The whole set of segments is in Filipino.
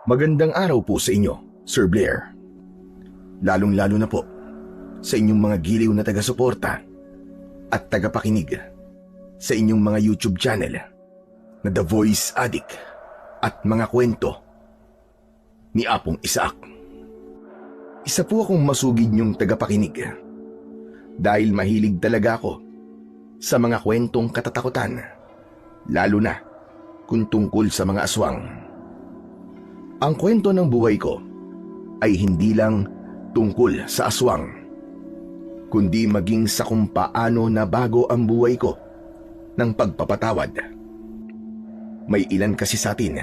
Magandang araw po sa inyo, Sir Blair. Lalong-lalo na po sa inyong mga giliw na taga-suporta at tagapakinig sa inyong mga YouTube channel na The Voice Addict at mga kwento ni Apong Isaac. Isa po akong masugid niyong tagapakinig dahil mahilig talaga ako sa mga kwentong katatakutan, lalo na kung tungkol sa mga aswang. Ang kwento ng buhay ko ay hindi lang tungkol sa aswang, kundi maging sa kung paano nabago ang buhay ko ng pagpapatawad. May ilan kasi sa atin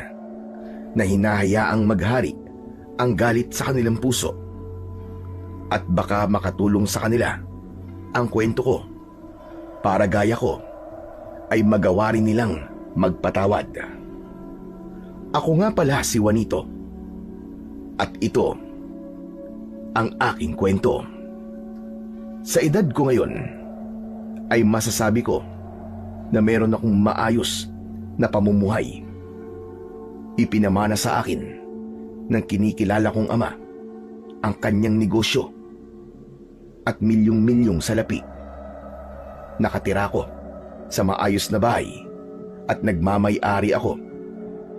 na hinahayaang maghari ang galit sa kanilang puso at baka makatulong sa kanila ang kwento ko para gaya ko ay magawa rin nilang magpatawad. Ako nga pala si Juanito at ito ang aking kwento. Sa edad ko ngayon ay masasabi ko na meron akong maayos na pamumuhay. Ipinamana sa akin ng kinikilala kong ama ang kanyang negosyo at milyong-milyong salapi. Nakatira ko sa maayos na bahay at nagmamay-ari ako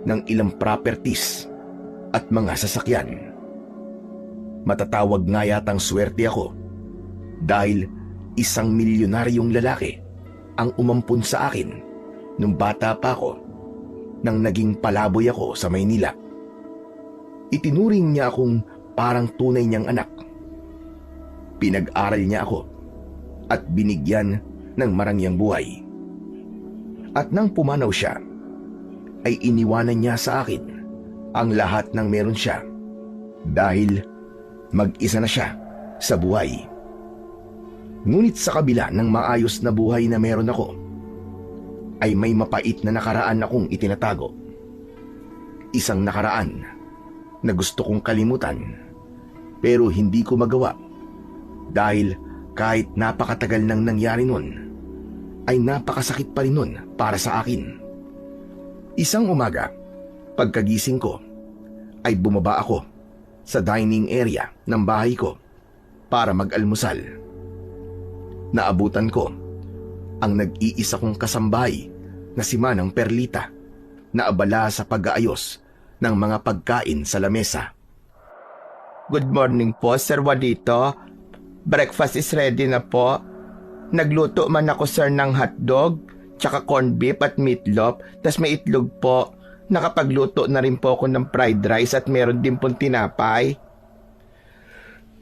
ng ilang properties at mga sasakyan. Matatawag nga yatang swerte ako dahil isang milyonaryong lalaki ang umampun sa akin nung bata pa ako nang naging palaboy ako sa Maynila. Itinuring niya akong parang tunay niyang anak. Pinag-aral niya ako at binigyan ng marangyang buhay. At nang pumanaw siya, ay iniwanan niya sa akin ang lahat ng meron siya dahil mag-isa na siya sa buhay. Ngunit sa kabila ng maayos na buhay na meron ako, ay may mapait na nakaraan akong itinatago. Isang nakaraan na gusto kong kalimutan pero hindi ko magawa dahil kahit napakatagal nang nangyari nun, ay napakasakit pa rin nun para sa akin. Isang umaga, pagkagising ko, ay bumaba ako sa dining area ng bahay ko para mag-almusal. Naabutan ko ang nag-iisa kong kasambahay na si Manang Perlita na abala sa pag-aayos ng mga pagkain sa lamesa. Good morning po, Sir Juanito. Breakfast is ready na po. Nagluto man ako, sir, ng hotdog, tsaka corned beef at meatloaf, tas may itlog po. Nakapagluto na rin po ako ng fried rice at meron din pong tinapay.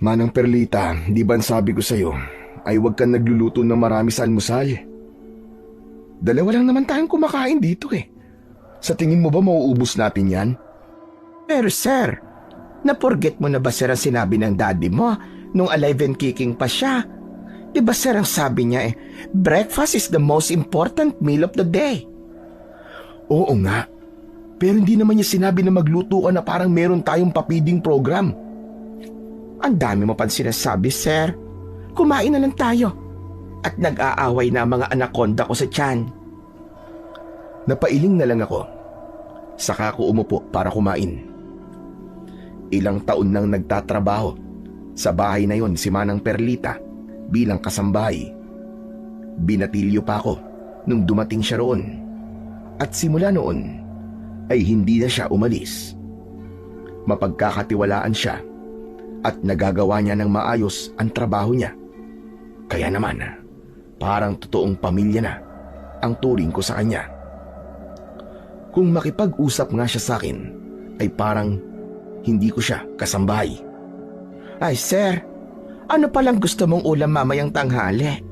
Manang Perlita, di ba sabi ko sa'yo ay huwag kang nagluluto ng marami sa almusal? Dalawa lang naman tayong kumakain dito eh. Sa tingin mo ba mauubos natin yan? Pero sir, naporget mo na ba, sir, ang sinabi ng daddy mo nung alive and kicking pa siya? Diba, sir, ang sabi niya breakfast is the most important meal of the day. Oo nga, pero hindi naman niya sinabi na magluto ka na parang meron tayong papiding program. Ang dami mo pang sinasabi, sir. Kumain na lang tayo. At nag-aaway na mga anaconda ko sa tiyan. Napailing na lang ako. Saka ako umupo para kumain. Ilang taon nang nagtatrabaho sa bahay na yon si Manang Perlita bilang kasambahay. Binatilyo pa ako nung dumating siya roon. At simula noon ay hindi na siya umalis. Mapagkakatiwalaan siya at nagagawa niya ng maayos ang trabaho niya. Kaya naman, parang totoong pamilya na ang turing ko sa kanya. Kung makipag-usap nga siya sa akin, ay parang hindi ko siya kasambahay. Ay, sir, ano palang gusto mong ulam mamayang tanghali?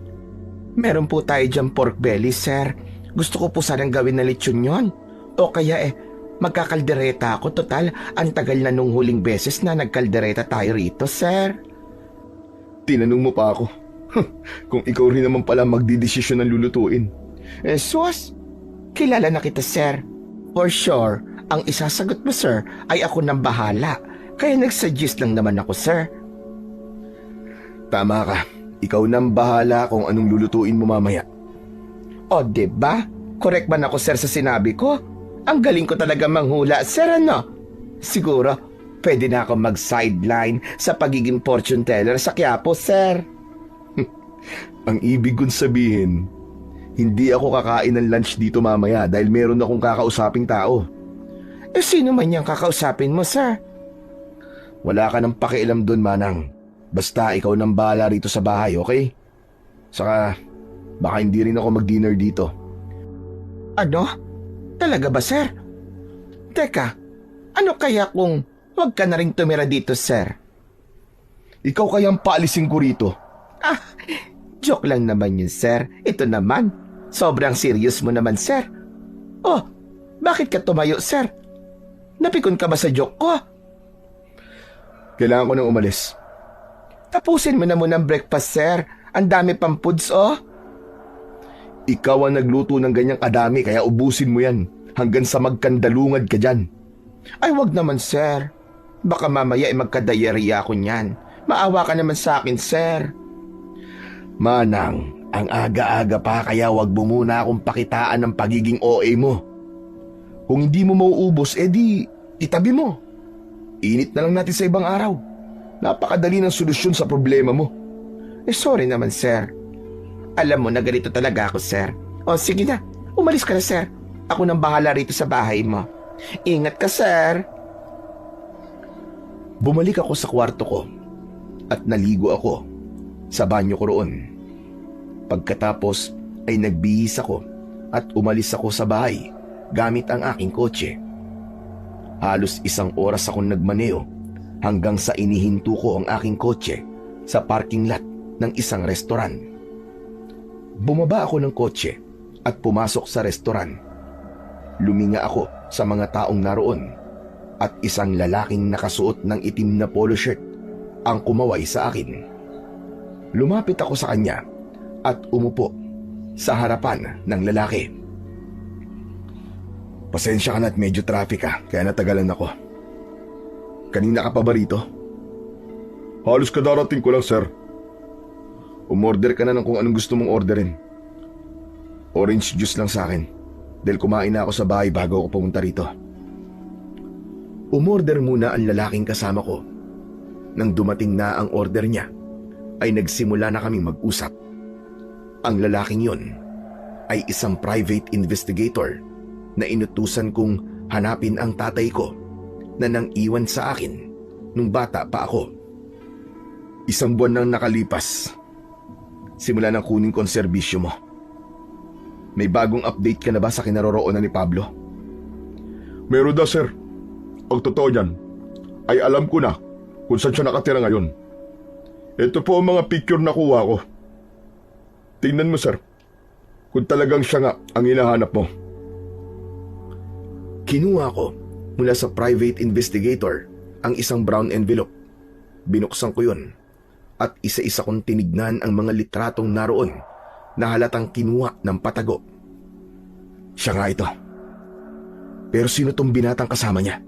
Meron po tayo dyan pork belly, sir. Gusto ko po sanang gawin na lechon yon. O kaya magkakaldereta ako. Total, ang tagal na nung huling beses na nagkaldereta tayo rito, sir. Tinanong mo pa ako. Kung ikaw rin naman pala magdidesisyon ng lulutuin. Sus, kilala na kita, sir. For sure, ang isasagot mo, sir, ay ako nang bahala. Kaya nagsuggest lang naman ako, sir. Tama ka. Ikaw nang bahala kung anong lulutuin mo mamaya. O, diba? Correct man ako, sir, sa sinabi ko? Ang galing ko talaga manghula, sir, ano? Siguro, pwede na ako mag-sideline sa pagiging fortune teller sa Quiapo, sir. Ang ibig kong sabihin, hindi ako kakain ng lunch dito mamaya dahil meron akong kakausaping tao. Sino man yung kakausapin mo, sir? Wala ka ng pakialam dun, Manang. Basta ikaw nang bahala rito sa bahay, okay? Saka, baka hindi rin ako mag-dinner dito. Ano? Talaga ba, sir? Teka, ano kaya kung wag ka na rin tumira dito, sir? Ikaw kayang paalisin ko rito. Joke lang naman yun, sir. Ito naman, sobrang serious mo naman, sir. Oh, bakit ka tumayo, sir? Napikon ka ba sa joke ko? Kailangan ko nang umalis. Tapusin mo na muna ang breakfast, sir. Ang dami pang foods, oh. Ikaw ang nagluto ng ganyang kadami kaya ubusin mo yan hanggang sa magkandalungad ka dyan. Ay, wag naman, sir. Baka mamaya magka-diarrhea ako niyan. Maawa ka naman sa akin, sir. Manang, ang aga-aga pa kaya wag mo muna akong pakitaan ng pagiging OA mo. Kung hindi mo mauubos, edi itabi mo. Init na lang natin sa ibang araw. Napakadali ng solusyon sa problema mo. Sorry naman, sir. Alam mo na ganito talaga ako, sir. O sige na, umalis ka na, sir. Ako nang bahala rito sa bahay mo. Ingat ka, sir. Bumalik ako sa kwarto ko at naligo ako sa banyo ko roon. Pagkatapos ay nagbihis ako at umalis ako sa bahay gamit ang aking kotse. Halos 1 oras akong nagmaneo hanggang sa inihinto ko ang aking kotse sa parking lot ng isang restoran. Bumaba ako ng kotse at pumasok sa restoran. Luminga ako sa mga taong naroon at isang lalaking nakasuot ng itim na polo shirt ang kumaway sa akin. Lumapit ako sa kanya at umupo sa harapan ng lalaki. Pasensya ka na at medyo traffic kaya natagalan ako. Kanina ka pa ba rito? Halos kadarating ko lang, sir. Umorder ka na ng kung anong gusto mong orderin. Orange juice lang sa akin dahil kumain na ako sa bahay bago ako pumunta rito. Umorder muna ang lalaking kasama ko. Nang dumating na ang order niya, ay nagsimula na kaming mag-usap. Ang lalaking yon ay isang private investigator na inutusan kong hanapin ang tatay ko na nang iwan sa akin nung bata pa ako. 1 buwan nang nakalipas, simula nang kunin ko ang serbisyo mo. May bagong update ka na ba sa kinaroroonan ni Pablo? Meron daw, sir. Ang totoo niyan ay alam ko na kung saan siya nakatira ngayon. Ito po ang mga picture na kuha ko. Tingnan mo, sir, kung talagang siya nga ang hinahanap mo. Kinuha ko mula sa private investigator ang isang brown envelope. Binuksan ko yun at isa-isa kong tinignan ang mga litratong naroon na halatang kinuha ng patago. Siya nga ito. Pero sino tong binatang kasama niya?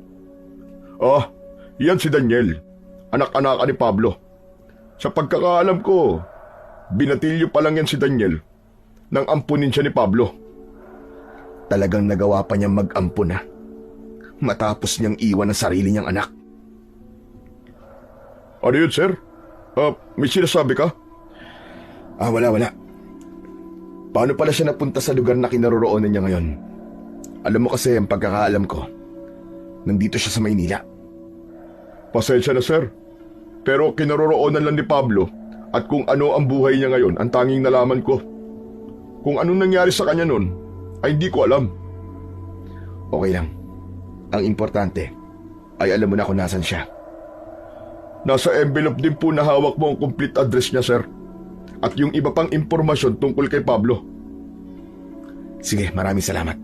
Yan si Daniel, anak-anak ni Pablo. Sa pagkakaalam ko, binatilyo pa lang yan si Daniel nang ampunin siya ni Pablo. Talagang nagawa pa niyang mag-ampun na matapos niyang iwan ang sarili niyang anak. Ano yun, sir? May sinasabi ka? Wala. Paano pala siya napunta sa lugar na kinaroroonan niya ngayon? Alam mo kasi ang pagkakaalam ko, nandito siya sa Maynila. Pasensya na, sir. Pero kinaroroonan lang ni Pablo at kung ano ang buhay niya ngayon ang tanging nalaman ko. Kung anong nangyari sa kanya noon ay hindi ko alam. Okay lang. Ang importante ay alam mo na kung nasan siya. Nasa envelope din po na hawak mo ang complete address niya, sir. At yung iba pang impormasyon tungkol kay Pablo. Sige, maraming salamat.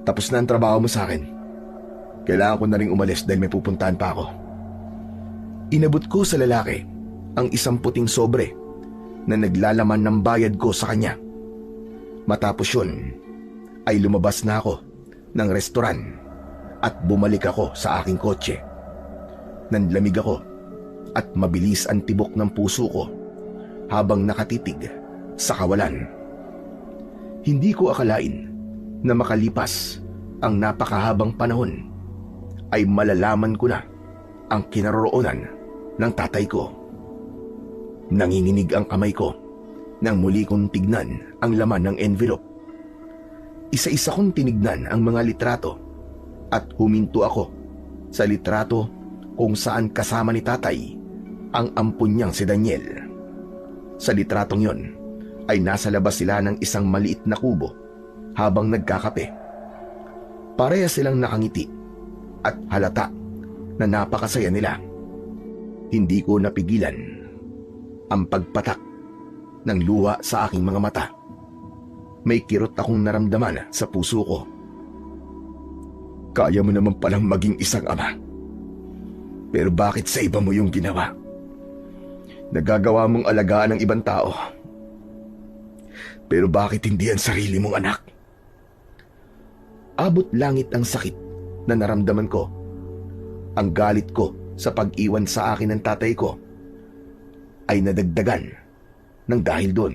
Tapos na ang trabaho mo sa akin. Kailangan ko na rin umalis dahil may pupuntahan pa ako. Inabot ko sa lalaki ang isang puting sobre na naglalaman ng bayad ko sa kanya. Matapos yun, ay lumabas na ako ng restoran at bumalik ako sa aking kotse. Nanlamig ako at mabilis ang tibok ng puso ko habang nakatitig sa kawalan. Hindi ko akalain na makalipas ang napakahabang panahon ay malalaman ko na ang kinaroroonan ng tatay ko. Nanginginig ang kamay ko nang muli kong tignan ang laman ng envelope. Isa-isa kong tinignan ang mga litrato at huminto ako sa litrato kung saan kasama ni tatay ang ampon niyang si Daniel. Sa litratong yon ay nasa labas sila ng isang maliit na kubo habang nagkakape. Pareha silang nakangiti at halata na napakasaya nila. Hindi ko napigilan ang pagpatak ng luha sa aking mga mata. May kirot akong naramdaman sa puso ko. Kaya mo naman palang maging isang ama. Pero bakit sa iba mo yung ginawa? Nagagawa mong alagaan ng ibang tao. Pero bakit hindi ang sarili mong anak? Abot langit ang sakit na naramdaman ko. Ang galit ko sa pag-iwan sa akin ng tatay ko ay nadagdagan ng dahil doon.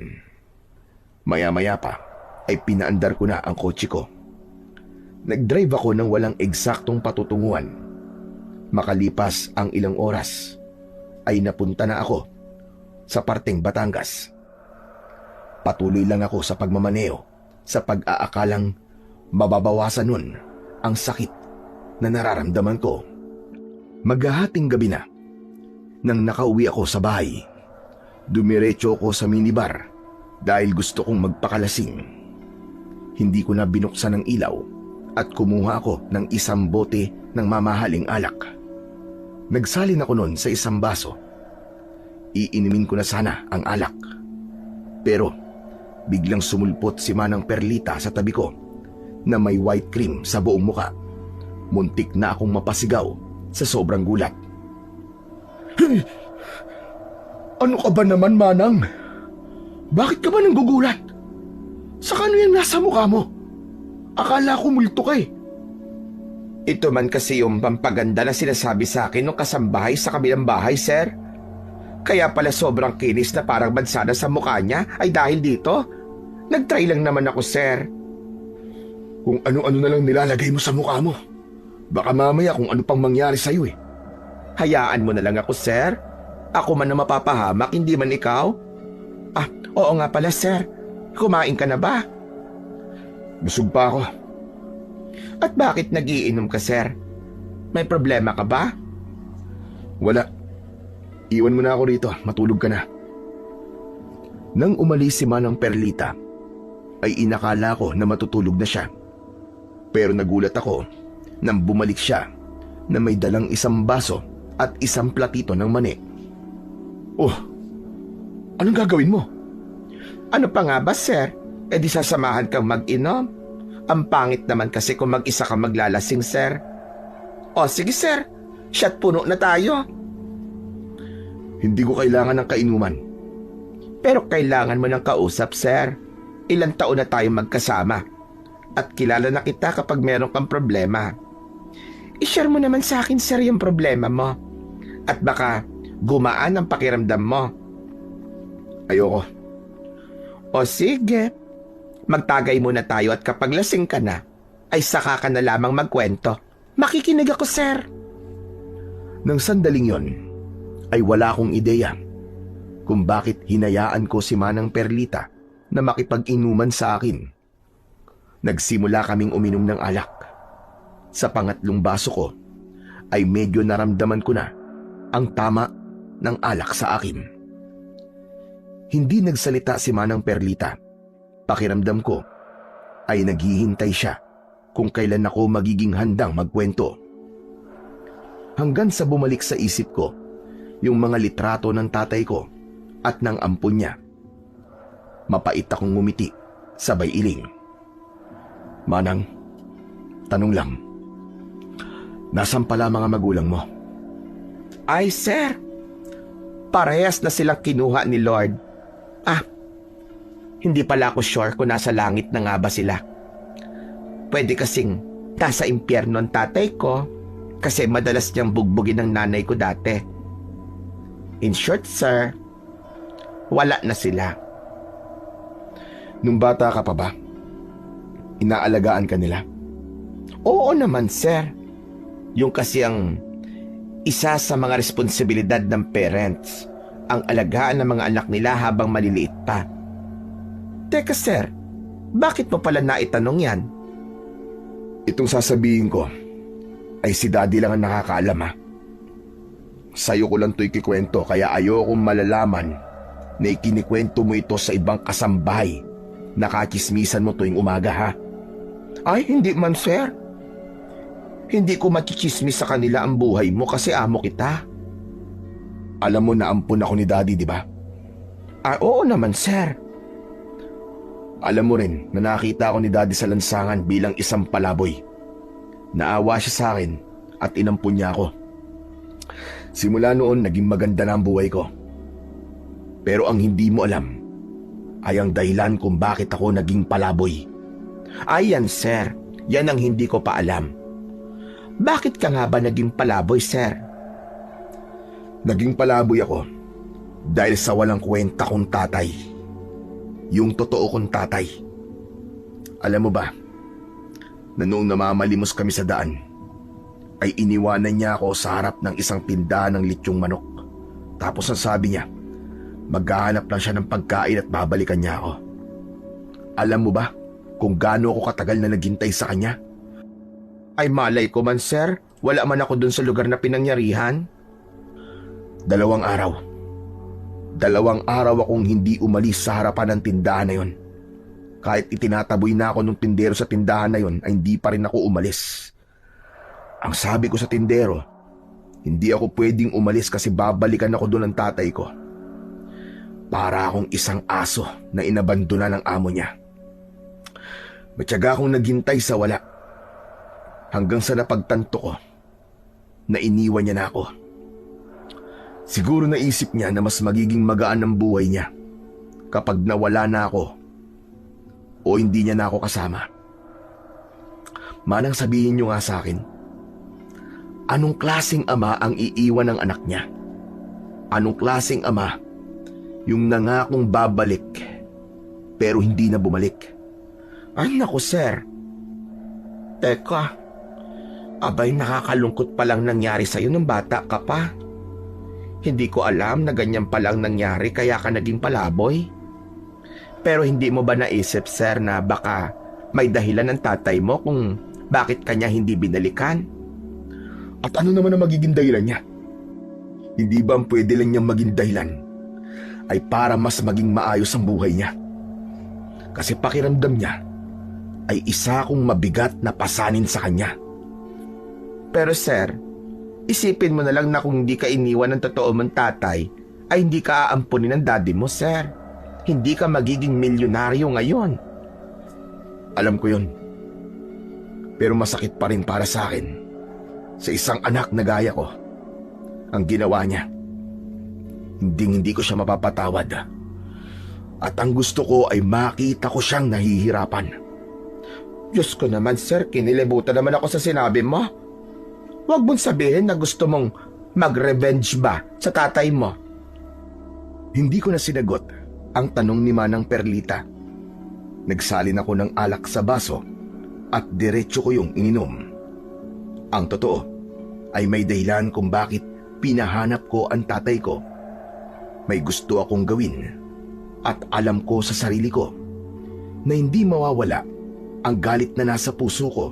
Maya-maya pa ay pinaandar ko na ang kotse ko. Nag-drive ako ng walang eksaktong patutunguhan. Makalipas ang ilang oras ay napunta na ako sa parteng Batangas. Patuloy lang ako sa pagmamaneo sa pag-aakalang mababawasan nun ang sakit na nararamdaman ko. Maghahating gabi na nang nakauwi ako sa bahay. Dumiretso ako sa minibar dahil gusto kong magpakalasing. Hindi ko na binuksan ang ilaw at kumuha ako ng isang bote ng mamahaling alak. Nagsalin ako nun sa isang baso. Iinimin ko na sana ang alak. Pero biglang sumulpot si Manang Perlita sa tabi ko na may white cream sa buong muka. Muntik na akong mapasigaw sa sobrang gulat. Hey! Ano ka ba naman, Manang? Bakit ka ba nanggugulat? Saka ano yung nasa mukha mo? Akala ko multo ka eh. Ito man kasi yung pampaganda na sinasabi sa akin ng kasambahay sa kabilang bahay, sir. Kaya pala sobrang kinis na parang bansana sa mukha niya ay dahil dito. Nag-try lang naman ako, sir. Kung ano-ano na lang nilalagay mo sa mukha mo. Baka mamaya kung ano pang mangyari sa'yo eh. Hayaan mo na lang ako, sir. Ako man na mapapahamak, hindi man ikaw. Ah, oo nga pala, sir. Kumain ka na ba? Busog pa ako. At bakit nagiinom ka, sir? May problema ka ba? Wala. Iwan mo na ako rito. Matulog ka na. Nang umalis si Manang Perlita, ay inakala ko na matutulog na siya. Pero nagulat ako nang bumalik siya na may dalang isang baso at isang platito ng mani. Oh, anong gagawin mo? Ano pa nga ba, sir? E di sasamahan kang mag-inom? Ang pangit naman kasi kung mag-isa ka maglalasing, sir. O sige, sir. Shot puno na tayo. Hindi ko kailangan ng kainuman. Pero kailangan mo ng kausap, sir. Ilang taon na tayo magkasama. At kilala na kita kapag meron kang problema. I-share mo naman sa akin, sir, yung problema mo. At baka gumaan ang pakiramdam mo. Ayoko. O sige. Magtagay muna tayo at kapag lasing ka na, ay saka ka na lamang magkwento. Makikinig ako, sir. Nang sandaling yon, ay wala akong ideya kung bakit hinayaan ko si Manang Perlita na makipag-inuman sa akin. Nagsimula kaming uminom ng alak. Sa pangatlong baso ko, ay medyo naramdaman ko na ang tama ng alak sa akin. Hindi nagsalita si Manang Perlita. Pakiramdam ko ay naghihintay siya kung kailan ako magiging handang magkwento. Hanggang sa bumalik sa isip ko yung mga litrato ng tatay ko at ng ampon niya. Mapait akong ngumiti, sabay iling. Manang, tanong lang. Nasaan pala mga magulang mo? Ay, sir. Parehas na silang kinuha ni Lord. Hindi pala ako sure kung nasa langit na nga ba sila. Pwede kasing nasa impyerno ang tatay ko kasi madalas niyang bugbugin ng nanay ko dati. In short, sir, wala na sila. Nung bata ka pa ba? Inaalagaan ka nila? Oo naman, sir. Yung kasi ang isa sa mga responsibilidad ng parents, ang alagaan ng mga anak nila habang maliliit pa. Teka sir, bakit mo pala naitanong yan? Itong sasabihin ko ay si Daddy lang ang nakakaalam ha. Sa'yo ko lang ito ikikwento kaya ayokong malalaman na ikinikwento mo ito sa ibang kasambahay. Nakachismisan mo tuwing umaga ha. Ay, hindi man sir. Hindi ko machichismis sa kanila ang buhay mo kasi amo kita. Alam mo na ampun ako ni Daddy, di ba? Oo naman sir. Alam mo rin na nakita ako ni Daddy sa lansangan bilang isang palaboy. Naawa siya sa akin at inampun niya ako. Simula noon naging maganda na ang buhay ko. Pero ang hindi mo alam ay ang dahilan kung bakit ako naging palaboy. Ay yan sir, yan ang hindi ko pa alam. Bakit ka nga ba naging palaboy sir? Naging palaboy ako dahil sa walang kwenta kong tatay. Yung totoo kong tatay. Alam mo ba, na noong namamalimos kami sa daan, ay iniwanan niya ako sa harap ng isang tindahan ng litsyong manok. Tapos ang sabi niya, maghahanap lang siya ng pagkain at babalikan niya ako. Alam mo ba kung gaano ako katagal na naghintay sa kanya? Ay malay ko man sir, wala man ako dun sa lugar na pinangyarihan. 2 araw. 2 araw akong hindi umalis sa harapan ng tindahan na yon. Kahit itinataboy na ako ng tindero sa tindahan na yon, ay hindi pa rin ako umalis. Ang sabi ko sa tindero, hindi ako pwedeng umalis kasi babalikan ako doon ng tatay ko. Para akong isang aso na inabandona ng amo niya. Matyaga akong naghintay sa wala. Hanggang sa napagtanto ko na iniwan niya na ako. Siguro naisip niya na mas magiging magaan ang buhay niya kapag nawala na ako o hindi niya na ako kasama. Manang sabihin niyo nga sa akin, anong klaseng ama ang iiwan ng anak niya? Anong klaseng ama yung nangakong babalik pero hindi na bumalik? Ay naku sir. Teka, abay nakakalungkot palang nangyari sa'yo nung bata ka pa. Hindi ko alam na ganyan palang nangyari kaya ka naging palaboy. Pero hindi mo ba naisip sir na baka may dahilan ng tatay mo kung bakit kanya hindi binalikan? At ano naman ang magiging dahilan niya? Hindi ba ang pwede lang niyang maging dahilan ay para mas maging maayos ang buhay niya? Kasi pakiramdam niya ay isa akong mabigat na pasanin sa kanya. Pero sir, isipin mo na lang na kung hindi ka iniwan ng totoo mong tatay, ay hindi ka aampunin ng daddy mo, sir. Hindi ka magiging milyonaryo ngayon. Alam ko yun. Pero masakit pa rin para sa akin, sa isang anak na gaya ko, ang ginawa niya. Hindi ko siya mapapatawad. At ang gusto ko ay makita ko siyang nahihirapan. Diyos ko naman, sir, kinilibutan naman ako sa sinabi mo. Huwag mong sabihin na gusto mong mag-revenge ba sa tatay mo. Hindi ko na sinagot ang tanong ni Manang Perlita. Nagsalin ako ng alak sa baso at diretso ko yung ininom. Ang totoo ay may dahilan kung bakit pinahanap ko ang tatay ko. May gusto akong gawin at alam ko sa sarili ko na hindi mawawala ang galit na nasa puso ko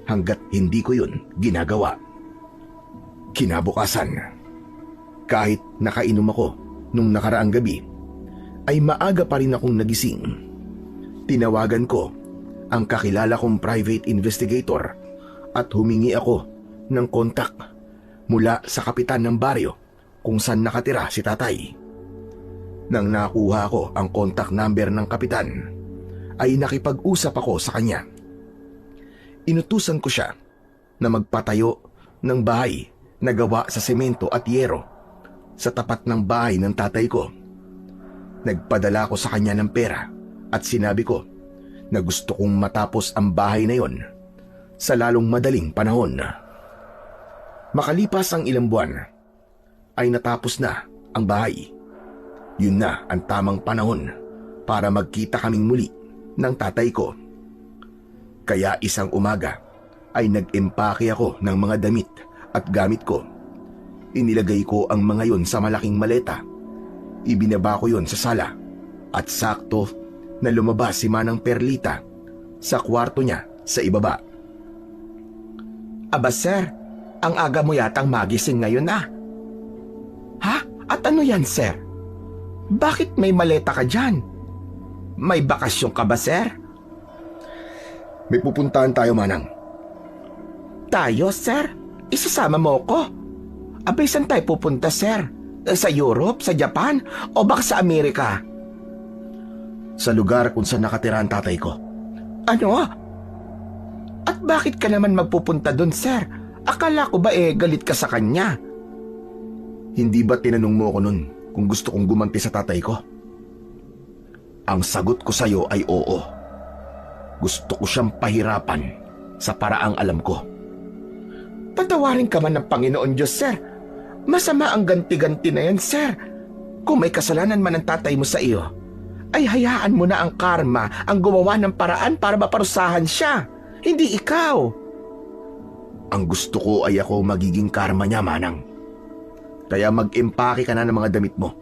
hanggat hindi ko yun ginagawa. Kinabukasan, kahit nakainom ako nung nakaraang gabi, ay maaga pa rin akong nagising. Tinawagan ko ang kakilala kong private investigator at humingi ako ng kontak mula sa kapitan ng baryo kung saan nakatira si tatay. Nang nakuha ko ang contact number ng kapitan, ay nakipag-usap ako sa kanya. Inutusan ko siya na magpatayo ng bahay na gawa sa semento at yero sa tapat ng bahay ng tatay ko. Nagpadala ko sa kanya ng pera at sinabi ko na gusto kong matapos ang bahay na yon sa lalong madaling panahon. Makalipas ang ilang buwan, ay natapos na ang bahay. Yun na ang tamang panahon para magkita kaming muli ng tatay ko. Kaya isang umaga ay nag-empake ako ng mga damit at gamit ko. Inilagay ko ang mga yon sa malaking maleta. Ibinaba ko yon sa sala at sakto na lumabas si Manang Perlita sa kwarto niya sa ibaba. Aba sir, ang aga mo yatang magising ngayon ah. Ha? At ano yan sir? Bakit may maleta ka dyan? May bakasyon ka ba sir? May pupuntahan tayo, Manang. Tayo sir? Isasama mo ko? Abay saan tayo pupunta sir? Sa Europe, sa Japan, o baka sa Amerika? Sa lugar kung saan nakatira ang tatay ko. Ano? At bakit ka naman magpupunta doon sir? Akala ko ba galit ka sa kanya? Hindi ba tinanong mo ako nun kung gusto kong gumanti sa tatay ko? Ang sagot ko sa'yo ay oo. Gusto ko siyang pahirapan sa paraang alam ko. Patawarin ka man ng Panginoon Diyos, sir. Masama ang ganti-ganti na yan, sir. Kung may kasalanan man ang tatay mo sa iyo, ay hayaan mo na ang karma ang gumawa ng paraan para maparusahan siya. Hindi ikaw. Ang gusto ko ay ako magiging karma niya, Manang. Kaya mag-empake ka na ng mga damit mo.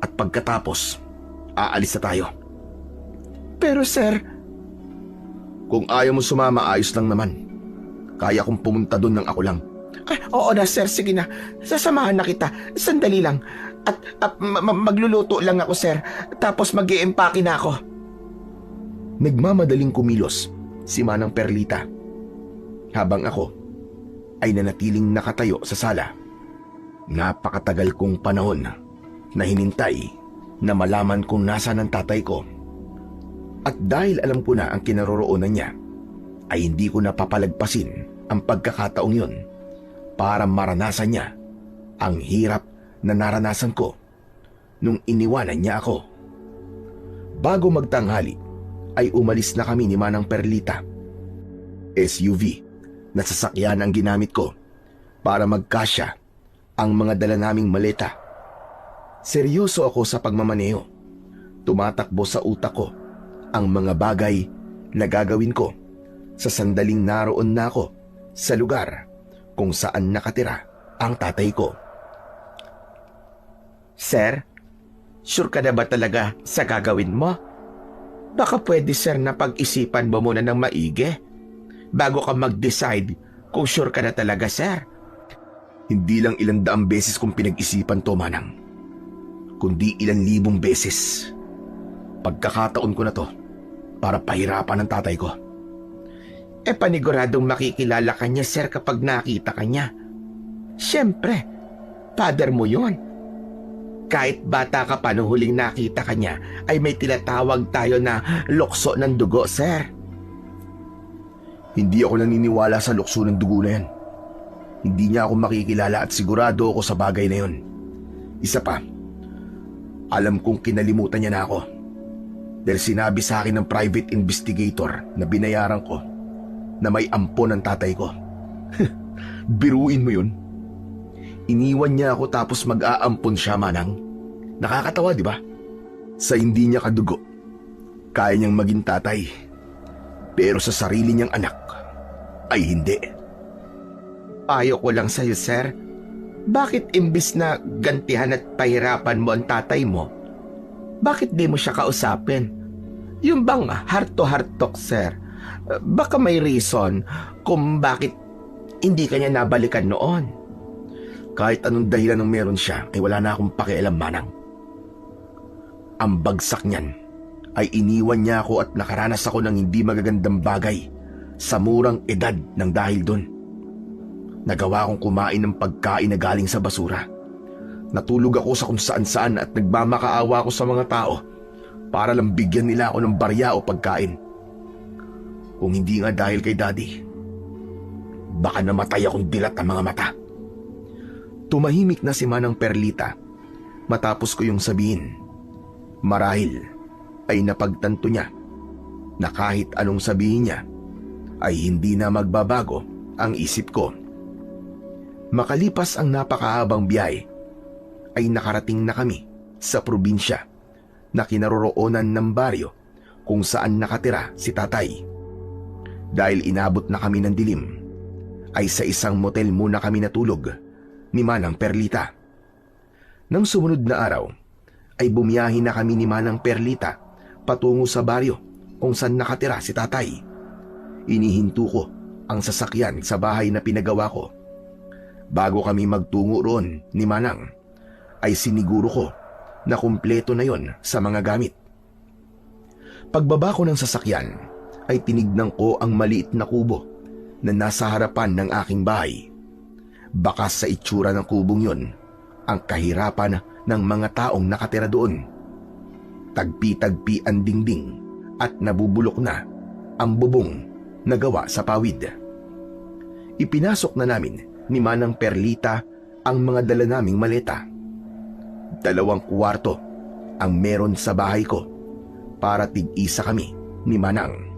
At pagkatapos, aalis na tayo. Pero sir, kung ayaw mo sumama, ayos lang naman. Kaya kong pumunta doon ng ako lang. ay, oo na sir, sige na. Sasamahan na kita. Sandali lang. At magluluto lang ako sir. Tapos mag-i-empake na ako. Nagmamadaling kumilos si Manang Perlita, habang ako ay nanatiling nakatayo sa sala. Napakatagal kong panahon na hinintay na malaman kung nasaan ang tatay ko. At dahil alam ko na ang kinaroroonan niya, ay hindi ko napapalagpasin ang pagkakataong yun para maranasan niya ang hirap na naranasan ko nung iniwanan niya ako. Bago magtanghali, ay umalis na kami ni Manang Perlita. SUV na sasakyan ang ginamit ko para magkasya ang mga dala naming maleta. Seryoso ako sa pagmamaneho. Tumatakbo sa utak ko ang mga bagay na gagawin ko sa sandaling naroon na ako sa lugar kung saan nakatira ang tatay ko. Sir, sure ka na ba talaga sa gagawin mo? Baka pwede sir na pag-isipan mo muna ng maigi bago ka mag-decide kung sure ka na talaga sir. Hindi lang 100 beses kong pinag-isipan to, Manang, kundi 1,000 beses. Pagkakataon ko na to para pahirapan ang tatay ko. Paniguradong makikilala ka niya sir kapag nakita ka niya. Siyempre, father mo yon. Kahit bata ka pa nung huling nakita ka niya, ay may tinatawag tayo na lukso ng dugo, sir. Hindi ako naniniwala sa lukso ng dugo na yan. Hindi niya ako makikilala at sigurado ako sa bagay na yun. Isa pa, alam kong kinalimutan niya na ako. Dahil sinabi sa akin ng private investigator na binayaran ko na may ampon ang tatay ko. Biruin mo yun. Iniwan niya ako tapos mag-aampon siya, Manang. Nakakatawa, di ba? Sa hindi niya kadugo, kaya niyang maging tatay. Pero sa sarili niyang anak, ay hindi. Payo ko lang sa'yo, sir. Bakit imbis na gantihan at pahirapan mo ang tatay mo, bakit di mo siya kausapin? Yung bang heart to heart talk, sir? Baka may reason kung bakit hindi kanya nabalikan noon. Kahit anong dahilan ng meron siya, ay wala na akong pakialam, Manang. Ang bagsak niyan ay iniwan niya ako at nakaranas ako ng hindi magagandang bagay sa murang edad ng dahil doon. Nagawa kong kumain ng pagkain na galing sa basura. Natulog ako sa kung saan-saan at nagmamakaawa ako sa mga tao para lang bigyan nila ako ng barya o pagkain. Kung hindi nga dahil kay Daddy, baka namatay akong dilat ang mga mata. Tumahimik na si Manang Perlita matapos ko yung sabihin. Marahil ay napagtanto niya na kahit anong sabihin niya ay hindi na magbabago ang isip ko. Makalipas ang napakahabang biyahe, ay nakarating na kami sa probinsya na kinaroroonan ng baryo kung saan nakatira si tatay. Dahil inabot na kami ng dilim, ay sa isang motel muna kami natulog ni Manang Perlita. Nang sumunod na araw, ay bumiyahe na kami ni Manang Perlita patungo sa baryo kung saan nakatira si tatay. Inihinto ko ang sasakyan sa bahay na pinagawa ko. Bago kami magtungo roon ni Manang, ay siniguro ko na kumpleto na yon sa mga gamit. Pagbaba ko ng sasakyan, ay tinignan ko ang maliit na kubo na nasa harapan ng aking bahay. Bakas sa itsura ng kubong yon ang kahirapan ng mga taong nakatira doon. Tagpi-tagpi ang dingding at nabubulok na ang bubong na gawa sa pawid. Ipinasok na namin ni Manang Perlita ang mga dala naming maleta. 2 kwarto ang meron sa bahay ko para tig-isa kami ni Manang.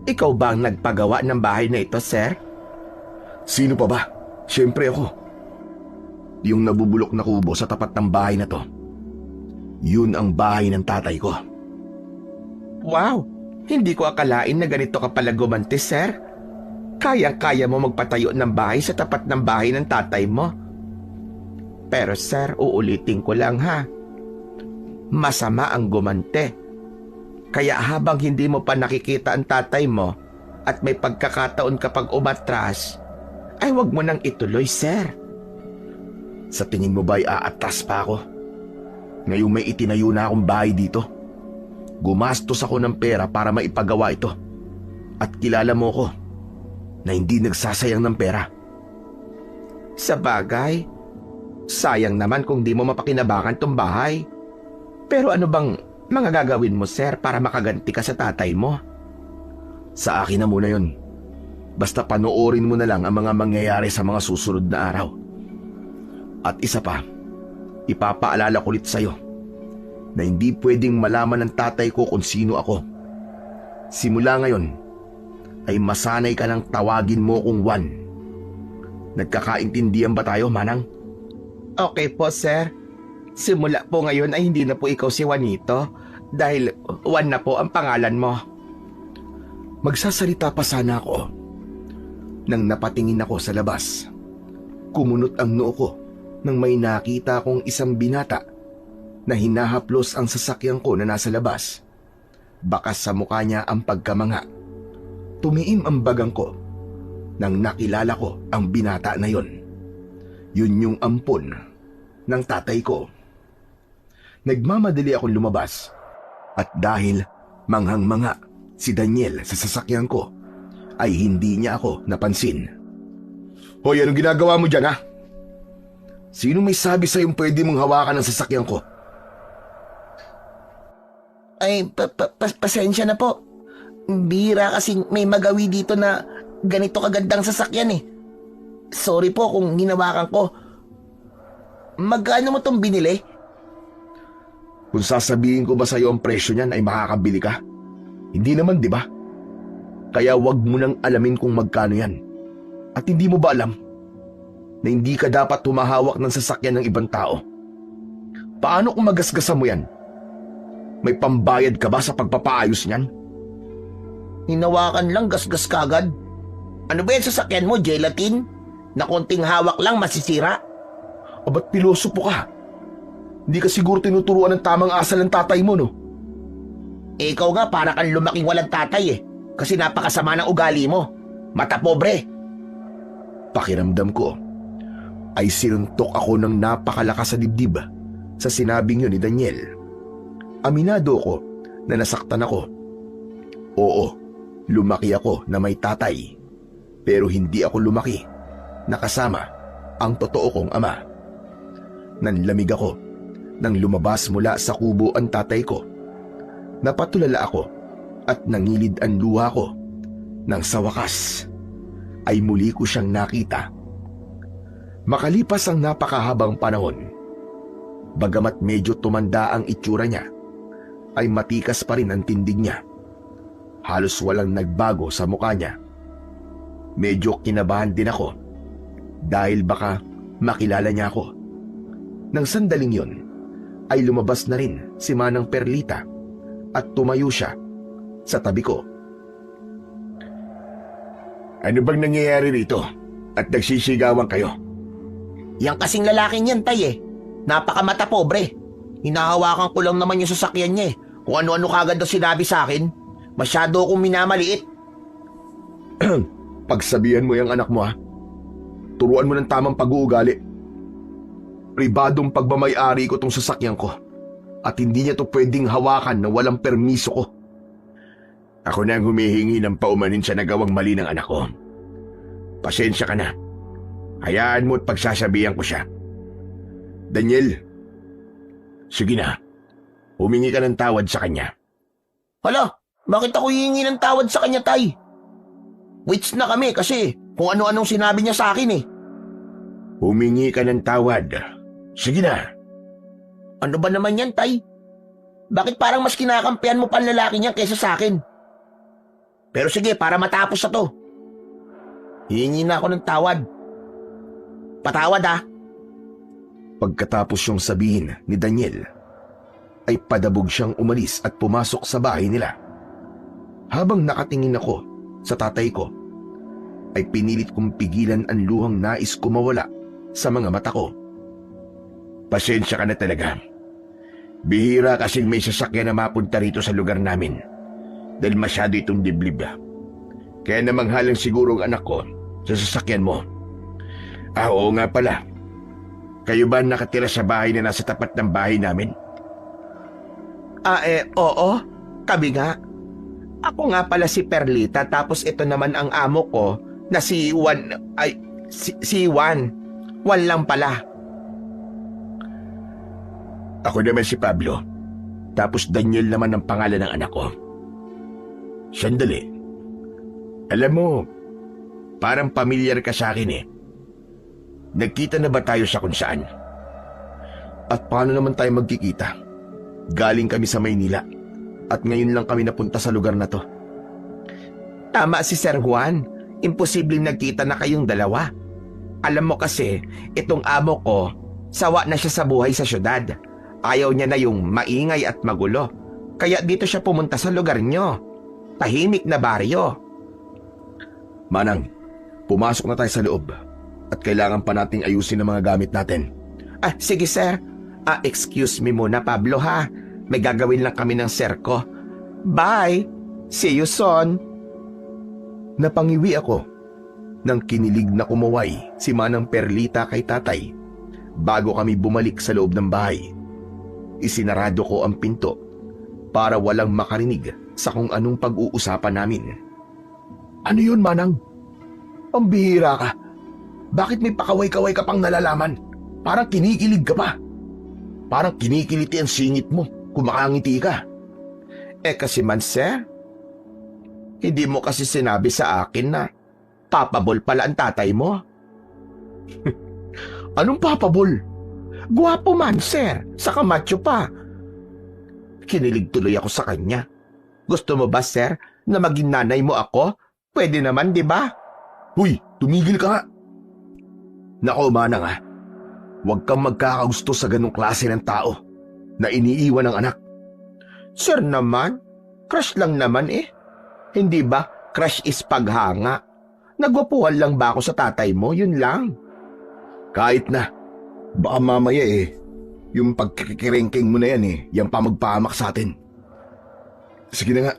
Ikaw ba ang nagpagawa ng bahay na ito, sir? Sino pa ba? Siyempre ako. Yung nabubulok na kubo sa tapat ng bahay na to, yun ang bahay ng tatay ko. Wow! Hindi ko akalain na ganito ka pala gumante, sir. Kaya-kaya mo magpatayo ng bahay sa tapat ng bahay ng tatay mo. Pero sir, uulitin ko lang ha. Masama ang gumante. Kaya habang hindi mo pa nakikita ang tatay mo at may pagkakataon kapag umatras, ay wag mo nang ituloy, sir. Sa tingin mo ba ay aatras pa ako? Ngayong may itinayo na akong bahay dito. Gumastos ako ng pera para maipagawa ito. At kilala mo ko na hindi nagsasayang ng pera. Sa bagay, sayang naman kung di mo mapakinabangan tong bahay. Pero ano bang mga gagawin mo, sir, para makaganti ka sa tatay mo? Sa akin na muna yun. Basta panoorin mo na lang ang mga mangyayari sa mga susunod na araw. At isa pa, ipapaalala ko ulit sa'yo na hindi pwedeng malaman ng tatay ko kung sino ako. Simula ngayon, ay masanay ka ng tawagin mo kong Juan. Nagkakaintindihan ba tayo, Manang? Okay po, sir. Simula po ngayon ay hindi na po ikaw si Juanito dahil Juan na po ang pangalan mo. Magsasalita pa sana ako nang napatingin ako sa labas. Kumunot ang noo ko nang may nakita kong isang binata na hinahaplos ang sasakyan ko na nasa labas. Bakas sa mukha niya ang pagkamanga. Tumiim ang bagang ko nang nakilala ko ang binata na yon. Yun yung ampon ng tatay ko. Nagmamadali akong lumabas at dahil manghang-manga si Daniel sa sasakyan ko, ay hindi niya ako napansin. Hoy, anong ginagawa mo dyan, ha? Sino may sabi sa'yong pwede mong hawakan ang sasakyan ko? Ay, pasensya na po. Bihira kasing may magawi dito na ganito kagandang sasakyan eh. Sorry po kung hinawakan ko. Magkano mo tong binili? Kung sasabihin ko ba sa'yo ang presyo niyan ay makakabili ka? Hindi naman, di ba? Kaya wag mo nang alamin kung magkano yan. At hindi mo ba alam na hindi ka dapat humahawak ng sasakyan ng ibang tao? Paano kung magasgasan mo yan? May pambayad ka ba sa pagpapaayos niyan? Hinawakan lang, gasgas kagad. Ano ba yung sasakyan mo, gelatin? Na konting hawak lang masisira? O ba't piloso po ka? Hindi ka siguro tinuturuan ng tamang asal ng tatay mo, no? Eh, ikaw nga para kang lumaking walang tatay eh. Kasi napakasama ng ugali mo. Mata pobre. Pakiramdam ko ay sinuntok ako ng napakalakas sa dibdib sa sinabing yun ni Daniel. Aminado ko na nasaktan ako. Oo, lumaki ako na may tatay. Pero hindi ako lumaki na kasama ang totoo kong ama. Nanlamig ako nang lumabas mula sa kubo ang tatay ko. Napatulala ako at nangilid ang luha ko nang sa wakas ay muli ko siyang nakita. Makalipas ang napakahabang panahon, bagamat medyo tumanda ang itsura niya, ay matikas pa rin ang tindig niya. Halos walang nagbago sa mukha niya. Medyo kinabahan din ako dahil baka makilala niya ako. Nang sandaling yon, ay lumabas na rin si Manang Perlita at tumayo siya sa tabi ko Ano bang nangyayari rito? At nagsisigawan kayo? Yang kasing lalaking yan, tay eh. Napakamata pobre. Hinahawakan ko lang naman yung sasakyan niya eh. Kung ano-ano kagad daw sinabi sa akin. Masyado akong minamaliit. Pagsabihan mo yung anak mo ha. Turuan mo ng tamang pag-uugali. Pribadong pagmamay-ari ko tong sasakyan ko. At hindi niya to pwedeng hawakan na walang permiso ko. Ako na ang humihingi ng paumanin sa nagawang mali ng anak ko. Pasensya ka na. Hayaan mo at pagsasabihan ko siya. Daniel, sige na. Humingi ka ng tawad sa kanya. Hala, bakit ako hihingi ng tawad sa kanya, tay? Wits na kami kasi kung ano-anong sinabi niya sa akin eh. Humingi ka ng tawad. Sige na. Ano ba naman yan, tay? Bakit parang mas kinakampihan mo pa ang lalaki niya kaysa sa akin? Pero sige, para matapos na to. Hihingi na ako ng tawad. Patawad ah. Pagkatapos yung sabihin ni Daniel, ay padabog siyang umalis at pumasok sa bahay nila. Habang nakatingin ako sa tatay ko, ay pinilit kong pigilan ang luhang nais ko mawala sa mga mata ko. Pasensya ka na talaga. Bihira kasing may sasakyan na mapunta rito sa lugar namin dahil masyado itong diblib. Kaya namanghalang siguro ang anak ko sa sasakyan mo. Oo nga pala. Kayo ba nakatira sa bahay na nasa tapat ng bahay namin? Oo. Kami nga. Ako nga pala si Perlita tapos ito naman ang amo ko na si Juan. Si Juan. Juan lang pala. Ako naman si Pablo. Tapos Daniel naman ang pangalan ng anak ko. Sandali. Alam mo, parang pamilyar ka sa akin eh. Nagkita na ba tayo sa kung saan? At paano naman tayo magkikita? Galing kami sa Maynila at ngayon lang kami napunta sa lugar na to. Tama si Sir Juan. Imposibleng nagkita na kayong dalawa. Alam mo kasi, itong amo ko, sawa na siya sa buhay sa syudad. Ayaw niya na yung maingay at magulo. Kaya dito siya pumunta sa lugar nyo. Tahimik na baryo. Manang, pumasok na tayo sa loob at kailangan pa nating ayusin ang mga gamit natin. Sige sir. Excuse me muna Pablo ha. May gagawin lang kami ng sir ko. Bye! See you soon! Napangiwi ako nang kinilig na kumaway si Manang Perlita kay tatay bago kami bumalik sa loob ng bahay. Isinarado ko ang pinto para walang makarinig sa kung anong pag-uusapan namin. Ano yun, Manang? Ang bihira ka. Bakit may pakaway-kaway ka pang nalalaman? Parang kinikilig ka pa. Parang kinikiliti ang singit mo kung makangiti ka. Kasi man sir, hindi mo kasi sinabi sa akin na papabol pala ang tatay mo. Anong papabol? Guwapo man sir, saka macho pa. Kinilig tuloy ako sa kanya. Gusto mo ba sir na maging nanay mo ako? Pwede naman, di ba? Huy, tumigil ka nga. Nako, Manang ha. Huwag kang magkakagusto sa ganong klase ng tao na iniiwan ng anak. Sir naman, crush lang naman eh. Hindi ba crush is paghanga? Nagwapuhan lang ba ako sa tatay mo? Yun lang. Kahit na. Baka mamaya yung pagkikirengking mo na yan yan pa magpahamak sa atin. Sige na nga.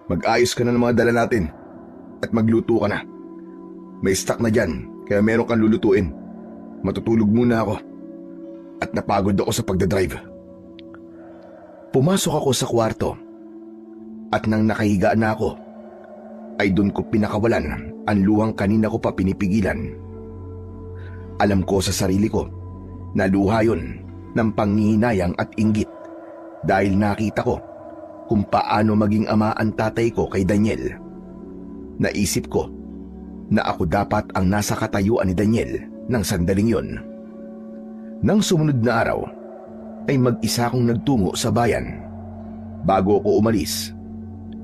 Mag-ayos ka na ng mga dala natin at magluto ka na. May stock na dyan, kaya meron kang lulutuin. Matutulog muna ako at napagod ako sa pagdadrive. Pumasok ako sa kwarto at nang nakahiga na ako, ay doon ko pinakawalan ang luhang kanina ko pa pinipigilan. Alam ko sa sarili ko na luha yun ng panghihinayang at inggit dahil nakita ko kung paano maging ama ang tatay ko kay Daniel. Naisip ko na ako dapat ang nasa katayuan ni Daniel ng sandaling yon. Nang sumunod na araw, ay mag-isa akong nagtungo sa bayan. Bago ako umalis,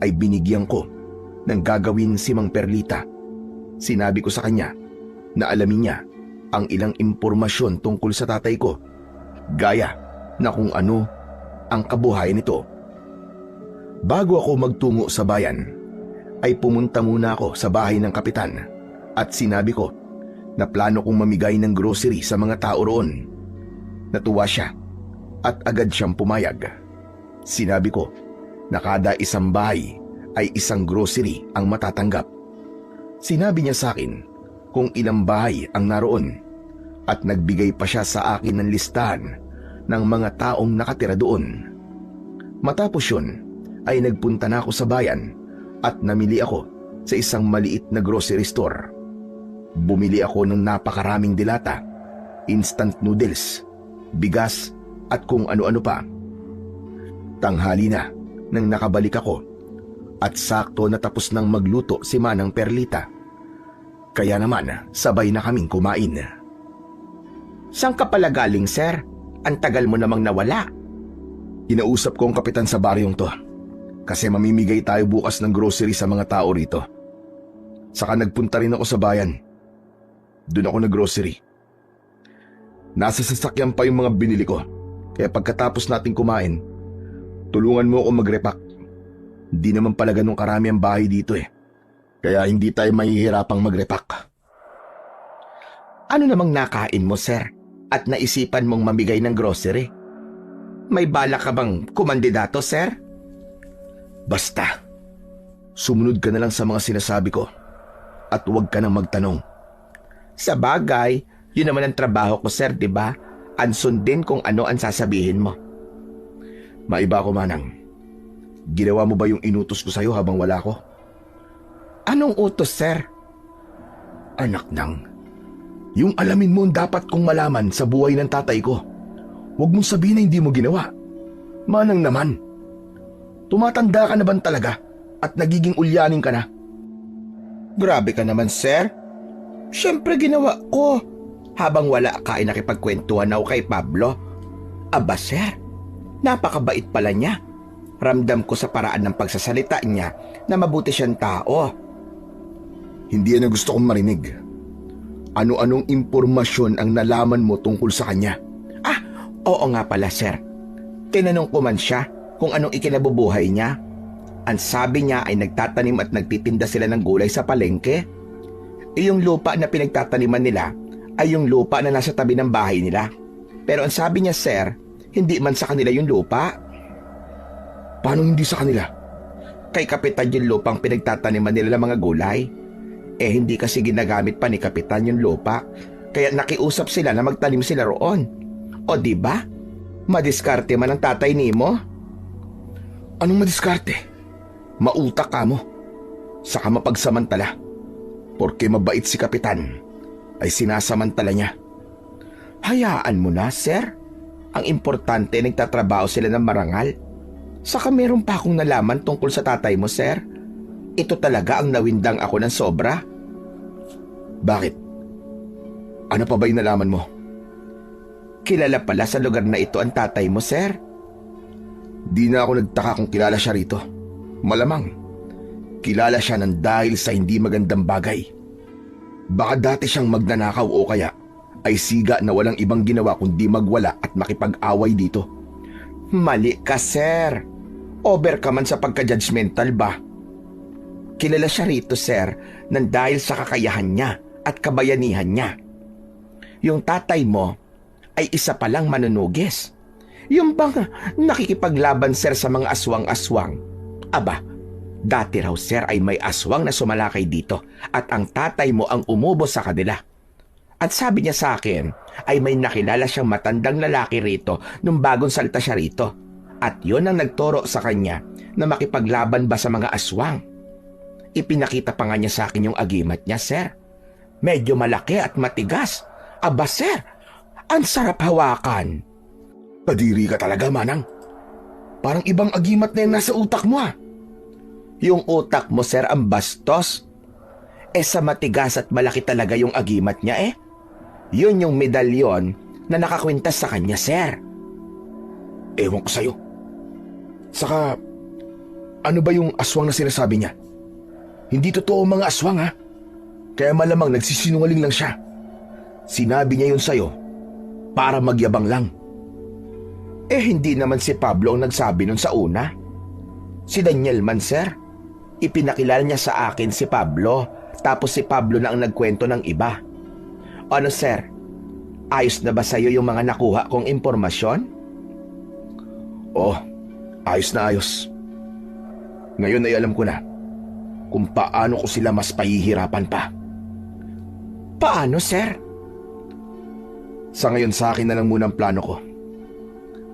ay binigyan ko ng gagawin si Mang Perlita. Sinabi ko sa kanya na alamin niya ang ilang impormasyon tungkol sa tatay ko, gaya na kung ano ang kabuhayan nito. Bago ako magtungo sa bayan, ay pumunta muna ako sa bahay ng kapitan at sinabi ko na plano kong mamigay ng grocery sa mga tao roon. Natuwa siya at agad siyang pumayag. Sinabi ko na kada isang bahay ay isang grocery ang matatanggap. Sinabi niya sa akin kung ilang bahay ang naroon at nagbigay pa siya sa akin ng listahan ng mga taong nakatira doon. Matapos yun ay nagpunta na ako sa bayan at namili ako sa isang maliit na grocery store. Bumili ako ng napakaraming dilata, instant noodles, bigas at kung ano-ano pa. Tanghali na nang nakabalik ako at sakto natapos nang magluto si Manang Perlita. Kaya naman sabay na kaming kumain. Saan ka pala galing, sir? Ang tagal mo namang nawala. Inausap ko ang kapitan sa baryong to kasi mamimigay tayo bukas ng grocery sa mga tao rito. Saka nagpunta rin ako sa bayan. Doon ako nag-grocery. Nasa sasakyan pa yung mga binili ko. Kaya pagkatapos natin kumain, tulungan mo ako mag-repack. Hindi naman pala ganun karami ang bahay dito eh. Kaya hindi tayo mahihirapang mag-repack. Ano namang nakain mo, sir? At naisipan mong mamigay ng grocery? May balak ka bang kumandidato, sir? Basta, sumunod ka na lang sa mga sinasabi ko at huwag ka nang magtanong. Sa bagay, yun naman ang trabaho ko, sir, di ba? Ansundin kung ano ang sasabihin mo. Maiba ko, Manang. Ginawa mo ba yung inutos ko sa'yo habang wala ko? Anong utos, sir? Anak nang, yung alamin mo ang dapat kong malaman sa buhay ng tatay ko. Huwag mong sabihin na hindi mo ginawa. Manang naman. Tumatanda ka na ba talaga at nagiging ulyanin ka na? Grabe ka naman, sir. Siyempre ginawa ko. Habang wala ka ay nakipagkwentuhan ako kay Pablo. Aba, sir, napakabait pala niya. Ramdam ko sa paraan ng pagsasalita niya na mabuti siyang tao. Hindi yan ang gusto kong marinig. Ano-anong impormasyon ang nalaman mo tungkol sa kanya? Oo nga pala, sir. Tinanong ko man siya kung anong ikinabubuhay niya. Ang sabi niya ay nagtatanim at nagtitinda sila ng gulay sa palengke. Yung lupa na pinagtataniman nila ay yung lupa na nasa tabi ng bahay nila. Pero ang sabi niya, sir, hindi man sa kanila yung lupa. Paano hindi sa kanila? Kay Kapitan yung lupang pinagtataniman nila ng mga gulay. Hindi kasi ginagamit pa ni Kapitan yung lupa. Kaya nakiusap sila na magtanim sila roon. O di ba? Madiskarte man ang tatay nimo. Anong madiskarte? Mautak ka mo. Saka mapagsamantala. Porke mabait si Kapitan, ay sinasamantala niya. Hayaan mo na, sir. Ang importante, nagtatrabaho sila ng marangal. Saka meron pa akong nalaman tungkol sa tatay mo, sir. Ito talaga ang nawindang ako ng sobra. Bakit? Ano pa ba yung nalaman mo? Kilala pala sa lugar na ito ang tatay mo, sir. Di na ako nagtaka kung kilala siya rito. Malamang, kilala siya ng dahil sa hindi magandang bagay. Baka dati siyang magnanakaw o kaya ay siga na walang ibang ginawa kundi magwala at makipag-away dito. Mali ka, sir. Over ka man sa pagka-judgmental ba? Kilala siya rito, sir, ng dahil sa kakayahan niya at kabayanihan niya. Yung tatay mo ay isa palang manunugis. Yung bang nakikipaglaban, sir, sa mga aswang-aswang. Aba, dati raw, sir, ay may aswang na sumalakay dito at ang tatay mo ang umubo sa kanila. At sabi niya sa akin ay may nakilala siyang matandang lalaki rito nung bagong salta siya rito. At yon ang nagturo sa kanya na makipaglaban ba sa mga aswang. Ipinakita pa nga niya sa akin yung agimat niya, sir. Medyo malaki at matigas. Aba, sir, ang sarap hawakan. Kadiri ka talaga, Manang. Parang ibang agimat na yung nasa utak mo, ah. Yung utak mo, sir, ang bastos. Sa matigas at malaki talaga yung agimat niya, Yun yung medalyon na nakakwintas sa kanya, sir. Ewan ko sa'yo. Saka, ano ba yung aswang na sinasabi niya? Hindi totoo mga aswang, ha? Kaya malamang nagsisinungaling lang siya. Sinabi niya yun sa'yo para magyabang lang. Hindi naman si Pablo ang nagsabi nun sa una. Si Daniel man, sir. Ipinakilala niya sa akin si Pablo, tapos si Pablo na ang nagkwento ng iba. Ano sir, ayos na ba sa'yo yung mga nakuha kong impormasyon? Oh, ayos na ayos. Ngayon ay alam ko na kung paano ko sila mas pahihirapan pa. Paano sir? Sa ngayon sa akin na lang muna ang plano ko.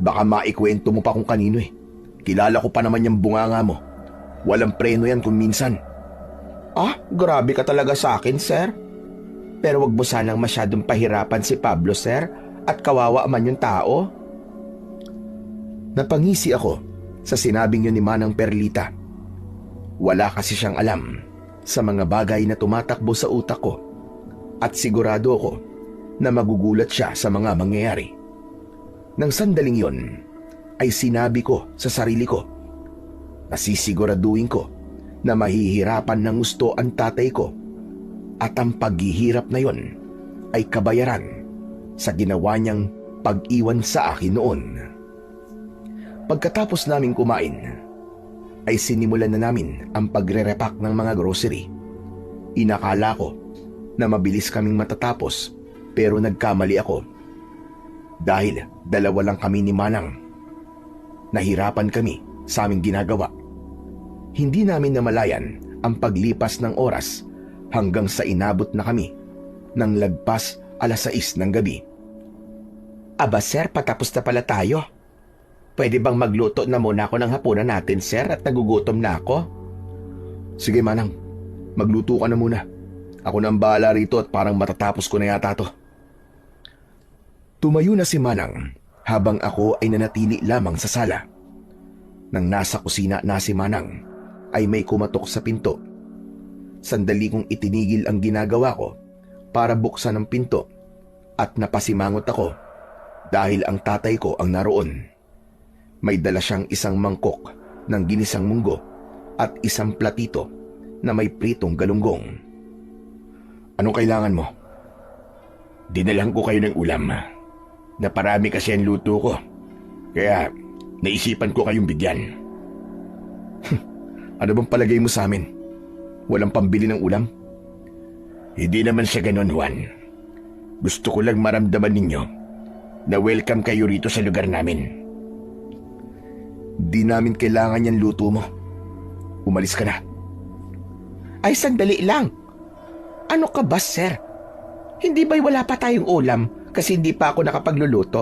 Baka maikwento mo pa kung kanino eh. Kilala ko pa naman yung bunganga mo. Walang preno yan kung minsan. Ah, grabe ka talaga sa akin sir. Pero wag mo sanang masyadong pahirapan si Pablo sir, at kawawa man yung tao. Napangisi ako sa sinabing yun ni Manang Perlita. Wala kasi siyang alam sa mga bagay na tumatakbo sa utak ko, at sigurado ako na magugulat siya sa mga mangyayari. Nang sandaling yon ay sinabi ko sa sarili ko na sisiguraduhin ko na mahihirapan ng gusto ang tatay ko, at ang paghihirap na yon ay kabayaran sa ginawa niyang pag-iwan sa akin noon. Pagkatapos naming kumain, ay sinimulan na namin ang pagre-repack ng mga grocery. Inakala ko na mabilis kaming matatapos, pero nagkamali ako. Dahil dalawa lang kami ni Manang. Nahirapan kami sa aming ginagawa. Hindi namin namalayan ang paglipas ng oras hanggang sa inabot na kami ng lagpas 6:00 ng gabi. Aba sir, patapos na pala tayo. Pwede bang magluto na muna ako ng hapunan natin sir, at nagugutom na ako? Sige Manang, magluto ka na muna. Ako na ang bahala rito at parang matatapos ko na yata to. Tumayo na si Manang habang ako ay nanatili lamang sa sala. Nang nasa kusina na si Manang, ay may kumatok sa pinto. Sandali kong itinigil ang ginagawa ko para buksan ang pinto, at napasimangot ako dahil ang tatay ko ang naroon. May dala siyang isang mangkok ng ginisang munggo at isang platito na may pritong galunggong. Anong kailangan mo? Dinalang ko kayo ng ulam. Naparami kasi ang luto ko, kaya naisipan ko kayong bigyan. Ano bang palagay mo sa amin? Walang pambili ng ulam? Hindi naman siya ganon, Juan. Gusto ko lang maramdaman ninyo na welcome kayo rito sa lugar namin. Di namin kailangan yan luto mo. Umalis ka na. Ay sandali lang. Ano ka ba sir? Hindi ba'y wala pa tayong ulam kasi hindi pa ako nakapagluluto?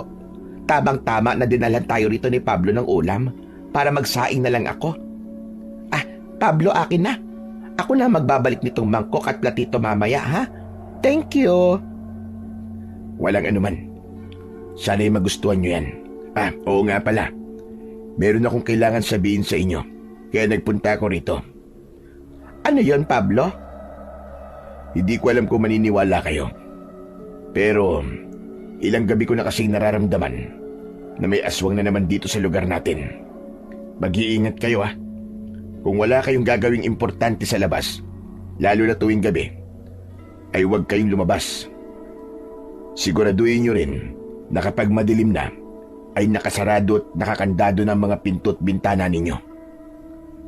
Tamang-tama na dinalan tayo rito ni Pablo ng ulam para magsaing na lang ako. Ah, Pablo, akin na. Ako na magbabalik nitong mangkok at platito mamaya, ha? Thank you. Walang anuman. Sana'y magustuhan nyo yan. Ah, oo nga pala. Meron akong kailangan sabihin sa inyo, kaya nagpunta ako rito. Ano yon, Pablo? Hindi ko alam kung maniniwala kayo. Pero ilang gabi ko na kasing nararamdaman na may aswang na naman dito sa lugar natin. Mag-iingat kayo ha. Kung wala kayong gagawing importante sa labas, lalo na tuwing gabi, ay huwag kayong lumabas. Siguraduhin nyo rin na kapag madilim na, ay nakasarado at nakakandado ng mga pinto at bintana ninyo.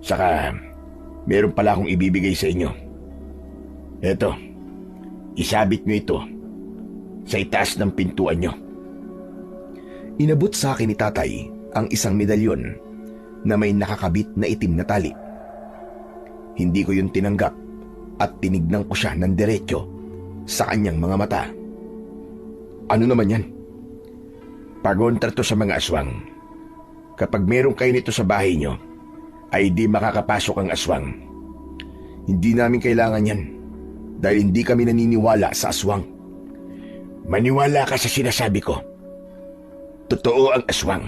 Saka, meron pala akong ibibigay sa inyo. Eto, isabit nyo ito sa itaas ng pintuan nyo. Inabot sa akin ni tatay ang isang medalyon na may nakakabit na itim na tali. Hindi ko yun tinanggap at tinignan ko siya ng diretso sa kanyang mga mata. Ano naman yan? Pagontra to sa mga aswang. Kapag meron kayo nito sa bahay nyo, ay di makakapasok ang aswang. Hindi namin kailangan yan dahil hindi kami naniniwala sa aswang. Maniwala ka sa sinasabi ko. Totoo ang aswang.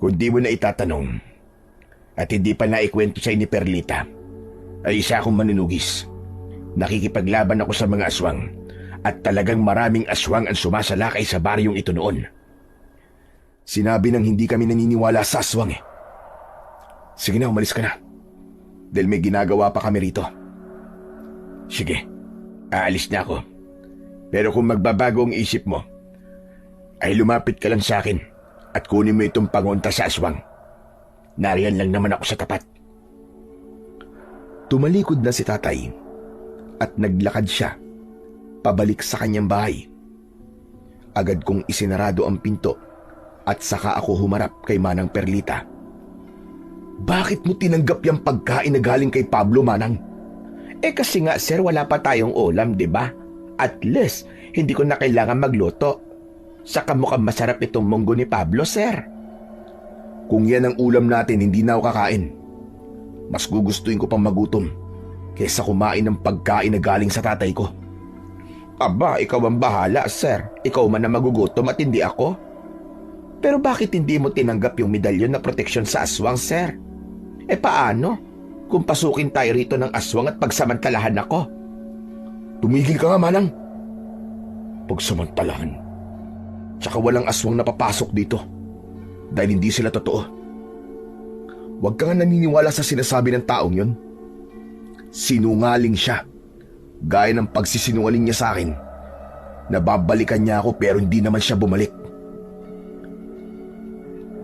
Kung di mo na itatanong at hindi pa naikwento sa ni Perlita, ay isa akong manunugis. Nakikipaglaban ako sa mga aswang at talagang maraming aswang ang sumasalakay sa baryong ito noon. Sinabi nang hindi kami naniniwala sa aswang eh. Sige na, umalis ka na. Dahil may ginagawa pa kami rito. Sige, aalis na ako. Pero kung magbabago ang isip mo, ay lumapit ka lang sa akin at kunin mo itong pangontra sa aswang. Nariyan lang naman ako sa tapat. Tumalikod na si tatay at naglakad siya pabalik sa kanyang bahay. Agad kong isinarado ang pinto at saka ako humarap kay Manang Perlita. Bakit mo tinanggap yung pagkain na galing kay Pablo, Manang? Kasi nga sir, wala pa tayong ulam, di ba? At least, hindi ko na kailangan magluto. Saka mukhang masarap itong munggo ni Pablo, sir. Kung yan ang ulam natin, hindi na ako kakain. Mas gugustuhin ko pang magutom kaysa kumain ng pagkain na galing sa tatay ko. Aba, ikaw ang bahala, sir. Ikaw man ang magugutom at hindi ako. Pero bakit hindi mo tinanggap yung medalyon na proteksyon sa aswang, sir? Paano kung pasukin tayo rito ng aswang at pagsamantalahan ako? Tumigil ka nga, Manang. Pagsamantalahan. Tsaka walang aswang napapasok dito dahil hindi sila totoo. Huwag ka nga naniniwala sa sinasabi ng taong yun. Sinungaling siya. Gaya ng pagsisinungaling niya sa akin. Nababalikan niya ako pero hindi naman siya bumalik.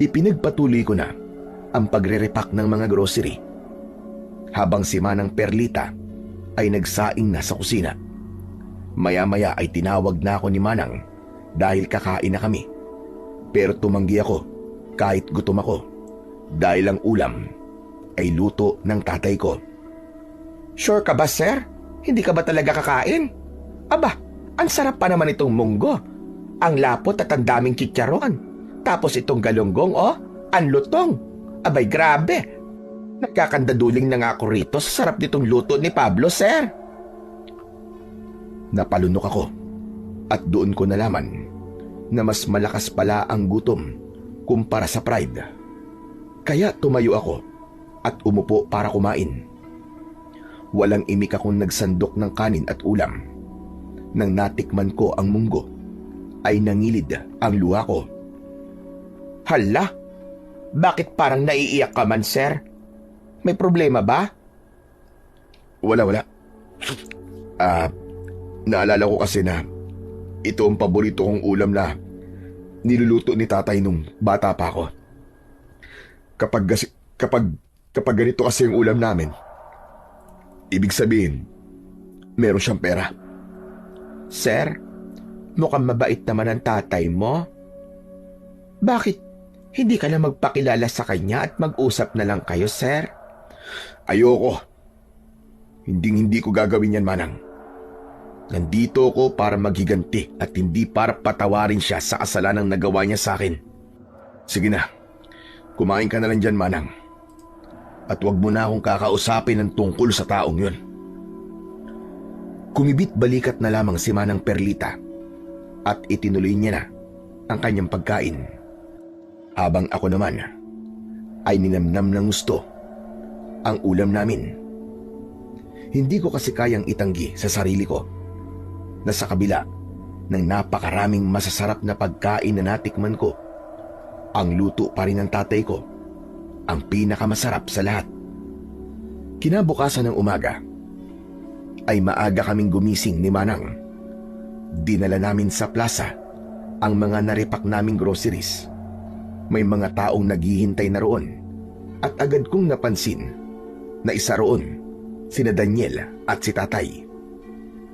Ipinagpatuloy ko na ang pagre-repack ng mga grocery habang si Manang Perlita ay nagsaing na sa kusina. Maya-maya ay tinawag na ako ni Manang dahil kakain na kami. Pero tumanggi ako kahit gutom ako dahil ang ulam ay luto ng tatay ko. Sure ka ba, sir? Hindi ka ba talaga kakain? Aba, ang sarap pa naman itong munggo. Ang lapot at ang daming chicharon. Tapos itong galunggong, ang lutong. Abay, grabe. Nagkakandaduling na nga ako rito sa sarap nitong luto ni Pablo, sir. Napalunok ako at doon ko nalaman na mas malakas pala ang gutom kumpara sa pride. Kaya tumayo ako at umupo para kumain. Walang imik akong nagsandok ng kanin at ulam. Nang natikman ko ang munggo, ay nangilid ang luha ko. Hala, bakit parang naiiyak ka man, sir? May problema ba? Wala. Naalala ko kasi na ito ang paborito kong ulam na niluluto ni tatay nung bata pa ako. Kapag ganito kasi yung ulam namin, ibig sabihin, meron siyang pera. Sir, mukhang mabait naman ang tatay mo. Bakit hindi ka na magpakilala sa kanya at mag-usap na lang kayo, sir? Ayoko. Hindi ko gagawin yan, Manang. Nandito ako para maghiganti at hindi para patawarin siya sa kasalanang nagawa niya sa akin. Sige na, kumain ka na lang dyan, Manang. At huwag mo na akong kakausapin ng tungkol sa taong yun. Kumibit balikat na lamang si Manang Perlita at itinuloy niya na ang kanyang pagkain. Habang ako naman ay ninamnam ng gusto ang ulam namin. Hindi ko kasi kayang itanggi sa sarili ko na sa kabila ng napakaraming masasarap na pagkain na natikman ko, ang luto pa rin ng tatay ko ang pinakamasarap sa lahat. Kinabukasan ng umaga ay maaga kaming gumising ni Manang. Dinala namin sa plaza ang mga naripak naming groceries. May mga taong naghihintay na roon at agad kong napansin na isa roon sina Daniel at si tatay.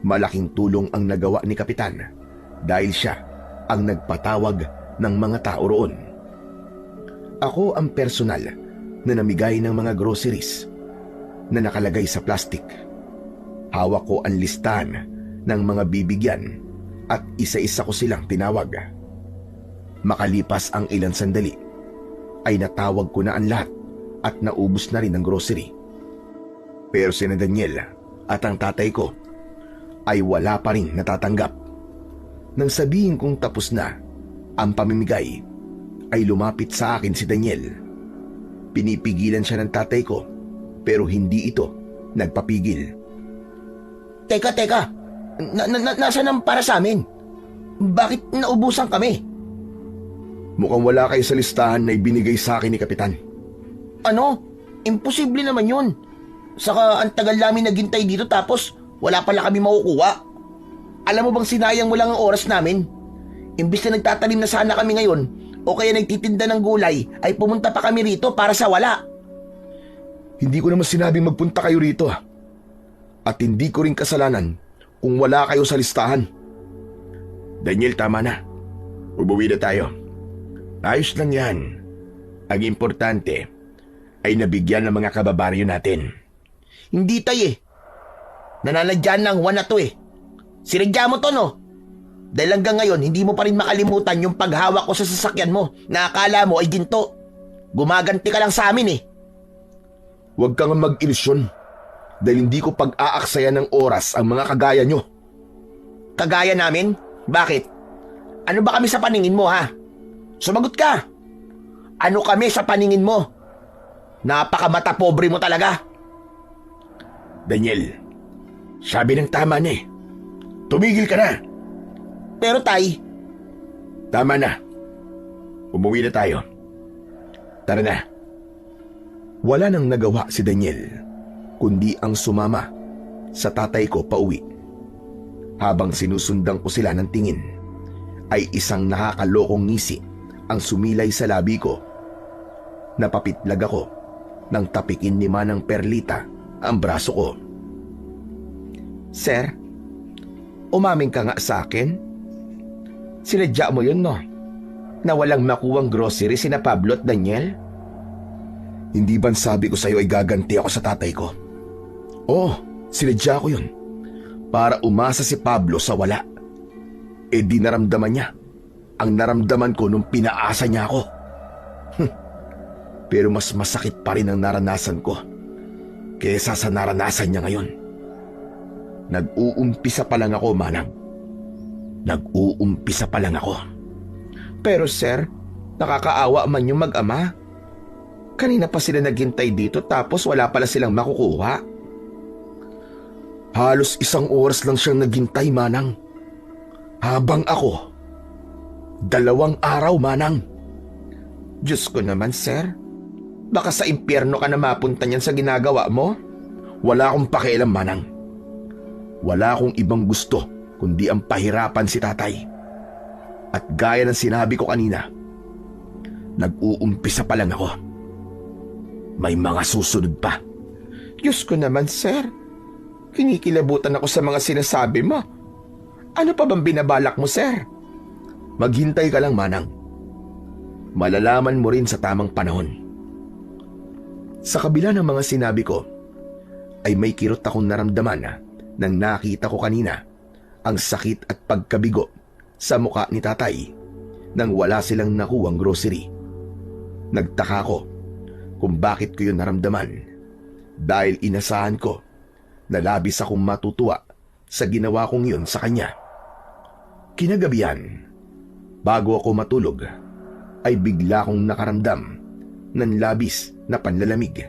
Malaking tulong ang nagawa ni Kapitan dahil siya ang nagpatawag ng mga tao roon. Ako ang personal na namigay ng mga groceries na nakalagay sa plastic. Hawak ko ang listahan ng mga bibigyan at isa-isa ko silang tinawag. Makalipas ang ilang sandali, ay natawag ko na ang lahat at naubos na rin ang grocery. Pero sina Daniel at ang tatay ko ay wala pa rin natatanggap. Nang sabihin kong tapos na ang pamimigay, ay lumapit sa akin si Daniel. Pinipigilan siya ng tatay ko pero hindi ito nagpapigil. Teka. Nasaan ang para sa amin? Bakit naubusan kami? Mukhang wala kayo sa listahan na ibinigay sa akin ni Kapitan. Ano? Imposible naman yun. Saka ang tagal namin naghintay dito tapos wala pala kami makukuha. Alam mo bang sinayang mo lang ang oras namin? Imbis na nagtatanim na sana kami ngayon o kaya nagtitinda ng gulay ay pumunta pa kami rito para sa wala. Hindi ko naman sinabing magpunta kayo rito. At hindi ko rin kasalanan kung wala kayo sa listahan. Daniel, tama na. Ubuwi na tayo. Ayos lang yan. Ang importante ay nabigyan ng mga kababaryo natin. Hindi tay Nananadyan ng Juan na to Sinadya mo to no? Dahil hanggang ngayon, hindi mo pa rin makalimutan yung paghawak ko sa sasakyan mo na akala mo ay ginto. Gumaganti ka lang sa amin Huwag kang mag-ilusyon dahil hindi ko pag-aaksayan ng oras ang mga kagaya nyo. Kagaya namin? Bakit? Ano ba kami sa paningin mo ha? Sumagot ka! Ano kami sa paningin mo? Napakamata pobre mo talaga. Daniel, sabi ng tama na Tumigil ka na. Pero tay, Tama na. Umuwi na tayo. Tara na. Wala nang nagawa si Daniel, kundi ang sumama sa tatay ko pauwi. Habang sinusundan ko sila ng tingin, ay isang nakakalokong ngisi ang sumilay sa labi ko. Napapitlag ako nang tapikin ni Manang Perlita ang braso ko. Sir, umamin ka nga sa akin. Sinadya mo yun, no? Na walang makuwang grocery sina Pablo at Daniel? Hindi ba sabi ko sa'yo ay gaganti ako sa tatay ko? Oo, sinadya ko yun. Para umasa si Pablo sa wala. Di naramdaman niya ang naramdaman ko nung pinaasa niya ako. Pero mas masakit pa rin ang naranasan ko kaysa sa naranasan niya ngayon. Nag-uumpisa pa lang ako, Manang. Nag-uumpisa pa lang ako. Pero sir, nakakaawa man yung mag-ama. Kanina pa sila naghintay dito tapos wala pala silang makukuha. Halos 1 oras lang siyang naghintay, Manang. Habang ako, 2 araw, Manang. Diyos ko naman, sir. Baka sa impyerno ka na mapunta niyan sa ginagawa mo? Wala akong pakialam, Manang. Wala akong ibang gusto kundi ang pahirapan si tatay. At gaya ng sinabi ko kanina, nag-uumpisa pa lang ako. May mga susunod pa. Diyos ko naman, sir. Kinikilabutan ako sa mga sinasabi mo. Ano pa bang binabalak mo, sir? Maghintay ka lang, Manang. Malalaman mo rin sa tamang panahon. Sa kabila ng mga sinabi ko, ay may kirot akong naramdaman nang nakita ko kanina ang sakit at pagkabigo sa muka ni tatay nang wala silang nakuwang grocery. Nagtaka ko kung bakit ko yun naramdaman dahil inasahan ko na labis akong matutuwa sa ginawa kong yun sa kanya. Kinagabihan, bago ako matulog, ay bigla kong nakaramdam ng labis na panlalamig.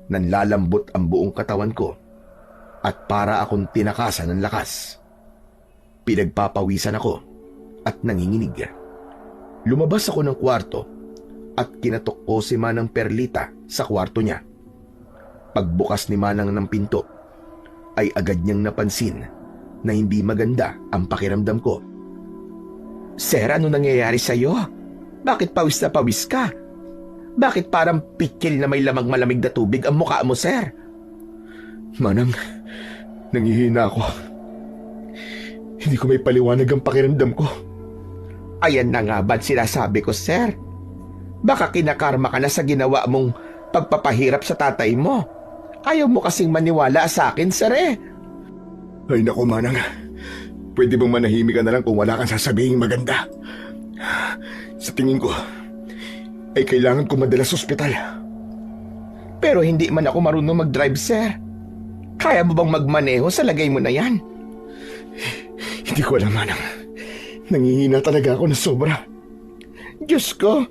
Nanlalambot ang buong katawan ko at para akong tinakasan ng lakas. Pinagpapawisan ako at nanginginig. Lumabas ako ng kwarto at kinatok ko si Manang Perlita sa kwarto niya. Pagbukas ni Manang ng pinto, ay agad niyang napansin na hindi maganda ang pakiramdam ko. Sir, ano nangyayari sa'yo? Bakit pawis na pawis ka? Bakit parang pikil na may lamang malamig na tubig ang mukha mo, sir? Manang, nangihina ako. Hindi ko may paliwanag ang pakiramdam ko. Ayan na nga ba't sinasabi ko, sir? Baka kinakarma ka na sa ginawa mong pagpapahirap sa tatay mo. Ayaw mo kasing maniwala sa akin, sir Ay naku, Manang. Pwede bang manahimik ka na lang kung wala kang sasabihin maganda? Sa tingin ko, ay kailangan ko madala sa ospital. Pero hindi man ako marunong mag-drive, sir. Kaya mo bang magmaneho sa lagay mo na yan? Hindi ko alam, Manang. Nangihina talaga ako na sobra. Diyos ko,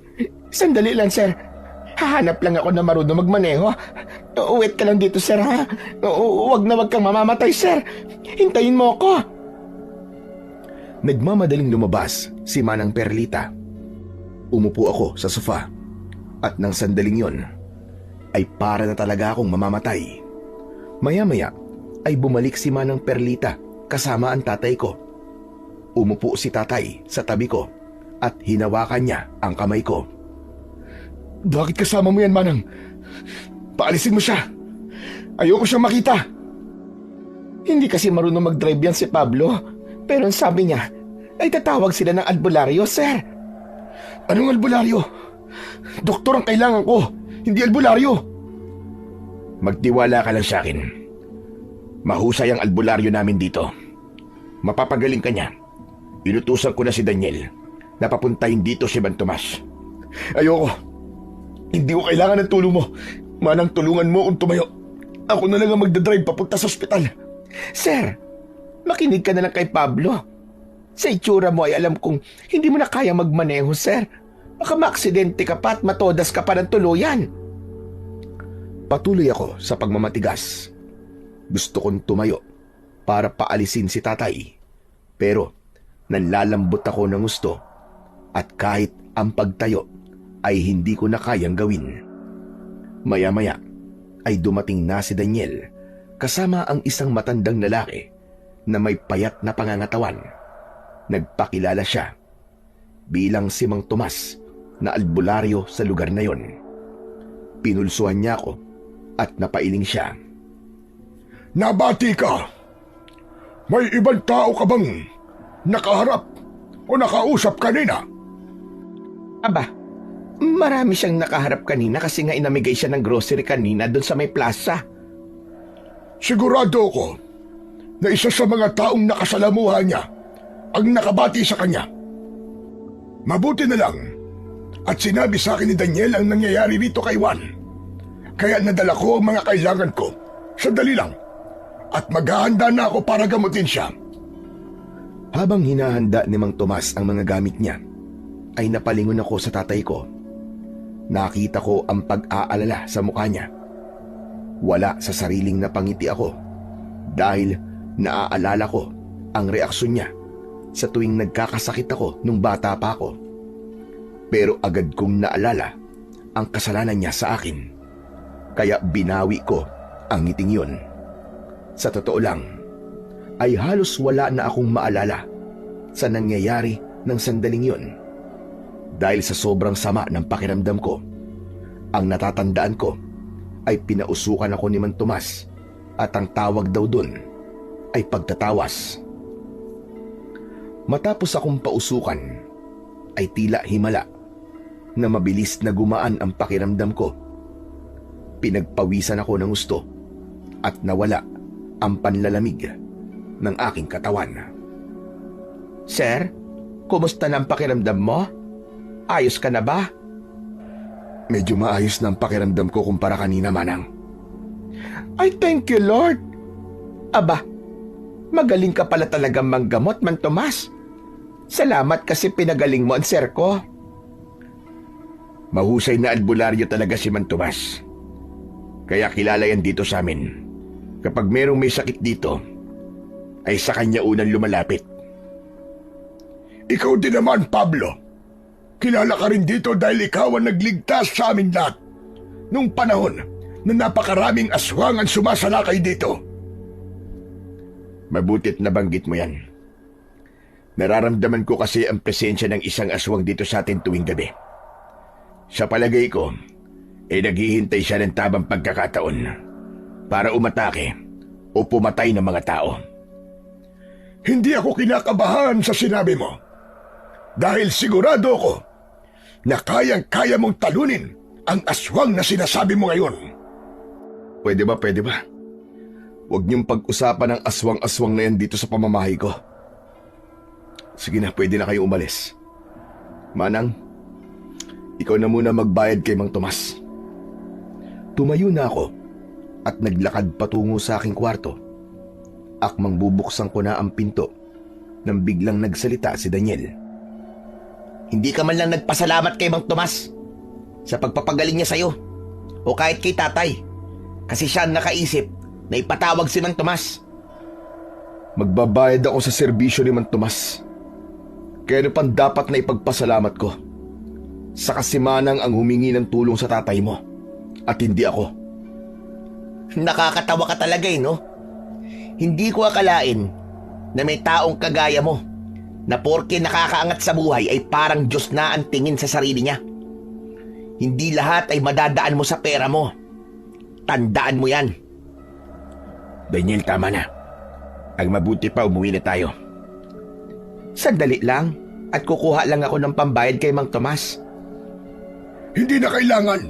sandali lang, sir. Hahanap lang ako na marunong magmaneho. Wait ka lang dito, sir, ha? Huwag na wag kang mamamatay, sir. Hintayin mo ako. Nagmamadaling lumabas si Manang Perlita. Umupo ako sa sofa at nang sandaling yon ay para na talaga akong mamamatay. Maya-maya ay bumalik si Manang Perlita kasama ang tatay ko. Umupo si tatay sa tabi ko at hinawakan niya ang kamay ko. Bakit kasama mo yan, Manang? Paalisin mo siya. Ayoko siyang makita. Hindi kasi marunong mag-drive yan si Pablo. Pero ang sabi niya, ay tatawag sila ng albularyo, sir. Anong albularyo? Doktor ang kailangan ko, hindi albularyo. Magtiwala ka lang sa akin. Mahusay ang albularyo namin dito. Mapapagaling ka niya. Inutusan ko na si Daniel na papuntahin dito si Man Tomas. Ayoko. Hindi ko kailangan ng tulong mo. Manang tulungan mo kung tumayo. Ako na lang ang magdadrive papunta sa ospital. Sir, makinig ka na lang kay Pablo. Sa itsura mo ay alam kong hindi mo na kaya magmaneho, sir. Baka maaksidente ka pa at matodas ka pa ng tuluyan. Patuloy ako sa pagmamatigas. Gusto kong tumayo para paalisin si tatay. Pero nanlalambot ako ng gusto at kahit ang pagtayo ay hindi ko na kayang gawin. Maya-maya ay dumating na si Daniel kasama ang isang matandang lalaki na may payat na pangangatawan. Nagpakilala siya bilang si Mang Tomas na albularyo sa lugar na yon. Pinulsuhan niya ako at napailing siya. Nabati ka! May ibang tao ka bang nakaharap o nakausap kanina? Aba, marami siyang nakaharap kanina kasi nga inamigay siya ng grocery kanina doon sa may plaza. Sigurado ako na isa sa mga taong nakasalamuhan niya ang nakabati sa kanya. Mabuti na lang at sinabi sa akin ni Daniel ang nangyayari rito kay Juan. Kaya nadala ko ang mga kailangan ko. Sandali lang at maghahanda na ako para gamutin siya. Habang hinahanda ni Mang Tomas ang mga gamit niya, ay napalingon ako sa tatay ko. Nakita ko ang pag-aalala sa mukha niya. Wala sa sariling napangiti ako dahil naaalala ko ang reaksyon niya sa tuwing nagkakasakit ako nung bata pa ako. Pero agad kong naalala ang kasalanan niya sa akin. Kaya binawi ko ang ngiting yun. Sa totoo lang, ay halos wala na akong maalala sa nangyayari ng sandaling yun. Dahil sa sobrang sama ng pakiramdam ko, ang natatandaan ko ay pinausukan ako ni Mang Tomas at ang tawag daw dun ay pagtatawas. Matapos akong pausukan, ay tila himala na mabilis na gumaan ang pakiramdam ko. Pinagpawisan ako ng gusto at nawala ang panlalamig ng aking katawan. Sir, kumusta na ang pakiramdam mo? Ayos ka na ba? Medyo maayos na ang pakiramdam ko kumpara kanina, Manang. Ay, thank you, Lord. Aba, magaling ka pala talagang manggamot, Man Tomas. Salamat kasi pinagaling mo ang sir ko. Mahusay na albularyo talaga si Man Tomas. Kaya kilala yan dito sa amin. Kapag merong may sakit dito, ay sa kanya unang lumalapit. Ikaw din naman, Pablo. Kilala ka rin dito dahil ikaw ang nagligtas sa amin lahat nung panahon na napakaraming aswang ang sumasalakay dito. Mabutit nabanggit mo yan. Nararamdaman ko kasi ang presensya ng isang aswang dito sa atin tuwing gabi. Sa palagay ko, ay naghihintay siya ng tamang pagkakataon para umatake o pumatay ng mga tao. Hindi ako kinakabahan sa sinabi mo dahil sigurado ako na kayang-kaya mong talunin ang aswang na sinasabi mo ngayon. Pwede ba? Huwag niyong pag-usapan ang aswang-aswang na yan dito sa pamamahay ko. Sige na, pwede na kayo umalis. Manang, ikaw na muna magbayad kay Mang Tomas. Tumayo na ako at naglakad patungo sa aking kwarto. Akmang bubuksan ko na ang pinto nang biglang nagsalita si Daniel. Hindi ka man lang nagpasalamat kay Mang Tomas sa pagpapagaling niya sa'yo o kahit kay tatay kasi siya ang nakaisip na ipatawag si Mang Tomas. Magbabayad ako sa serbisyo ni Mang Tomas. Kaya ano pang dapat na ipagpasalamat ko? Sa kasimanang ang humingi ng tulong sa tatay mo at hindi ako. Nakakatawa ka talaga no? Hindi ko akalain na may taong kagaya mo na porke nakakaangat sa buhay ay parang Diyos na ang tingin sa sarili niya. Hindi lahat ay madadaan mo sa pera mo. Tandaan mo yan. Daniel, tama na. Ang mabuti pa, umuwi na tayo. Sandali lang at kukuha lang ako ng pambayad kay Mang Tomas. Hindi na kailangan.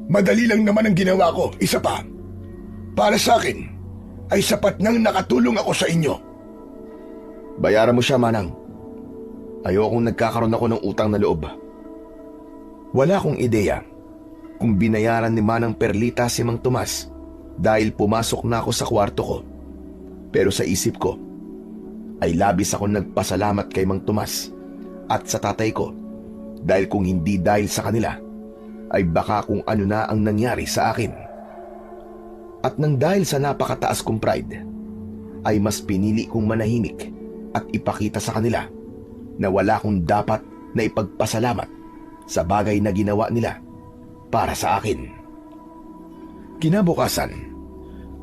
Madali lang naman ang ginawa ko. Isa pa, para sa akin, ay sapat nang nakatulong ako sa inyo. Bayaran mo siya, Manang. Ayokong nagkakaroon ako ng utang na loob. Wala akong ideya kung binayaran ni Manang Perlita si Mang Tomas dahil pumasok na ako sa kwarto ko. Pero sa isip ko, ay labis akong nagpasalamat kay Mang Tomas at sa tatay ko dahil kung hindi dahil sa kanila, ay baka kung ano na ang nangyari sa akin. At nang dahil sa napakataas kong pride, ay mas pinili kong manahimik at ipakita sa kanila na wala akong dapat na ipagpasalamat sa bagay na ginawa nila para sa akin. Kinabukasan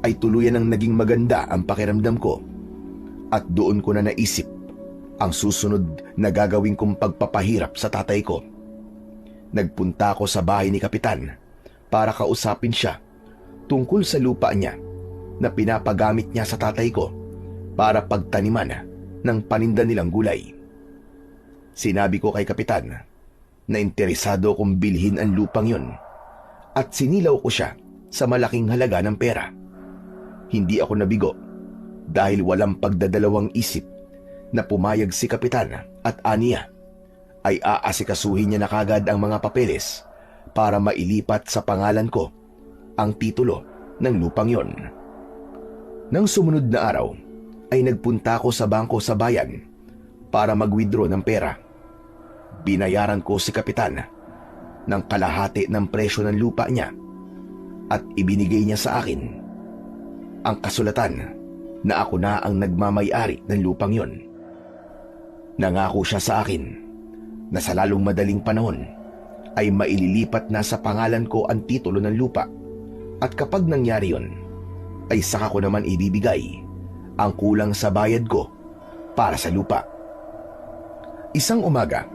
ay tuluyan ang naging maganda ang pakiramdam ko at doon ko na naisip ang susunod na gagawin kong pagpapahirap sa tatay ko. Nagpunta ako sa bahay ni Kapitan para kausapin siya tungkol sa lupa niya na pinapagamit niya sa tatay ko para pagtaniman ng paninda nilang gulay. Sinabi ko kay Kapitan na interesado kong bilhin ang lupang yon at sinilaw ko siya sa malaking halaga ng pera. Hindi ako nabigo dahil walang pagdadalawang isip na pumayag si Kapitan at aniya ay aasikasuhin niya na kagad ang mga papeles para mailipat sa pangalan ko ang titulo ng lupang yon. Nang sumunod na araw ay nagpunta ako sa bangko sa bayan para mag-withdraw ng pera. Binayaran ko si Kapitan ng kalahati ng presyo ng lupa niya at ibinigay niya sa akin ang kasulatan na ako na ang nagmamay-ari ng lupang yon. Nangako siya sa akin na sa lalong madaling panahon ay maililipat na sa pangalan ko ang titulo ng lupa at kapag nangyari yon ay saka ko naman ibibigay ang kulang sa bayad ko para sa lupa. Isang umaga,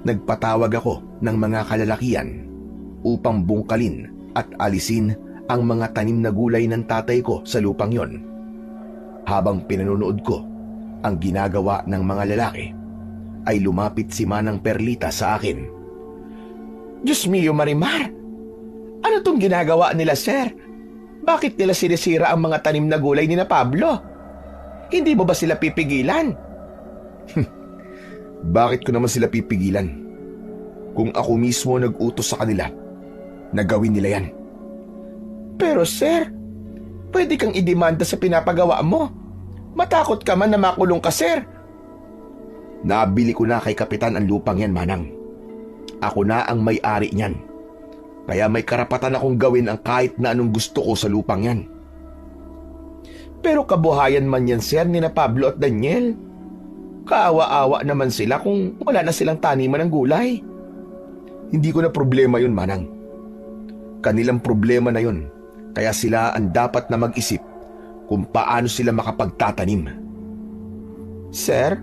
nagpatawag ako ng mga kalalakian upang bungkalin at alisin ang mga tanim na gulay ng tatay ko sa lupang yon. Habang pinanonood ko ang ginagawa ng mga lalaki, ay lumapit si Manang Perlita sa akin. Diyos mio, Marimar! Ano tong ginagawa nila, sir? Bakit nila sinisira ang mga tanim na gulay ni na Pablo? Hindi mo ba sila pipigilan? Bakit ko naman sila pipigilan? Kung ako mismo nag-utos sa kanila, nagawin nila yan. Pero sir, pwede kang idemanda sa pinapagawa mo. Matakot ka man na makulong ka, sir. Nabili ko na kay Kapitan ang lupang yan, Manang. Ako na ang may-ari niyan. Kaya may karapatan akong gawin ang kahit na anong gusto ko sa lupang yan. Pero kabuhayan man yan, sir, ni na Pablo at Daniel. Kaawa-awa naman sila kung wala na silang taniman ng gulay. Hindi ko na problema yun, Manang. Kanilang problema na yun. Kaya sila ang dapat na mag-isip kung paano sila makapagtatanim. Sir,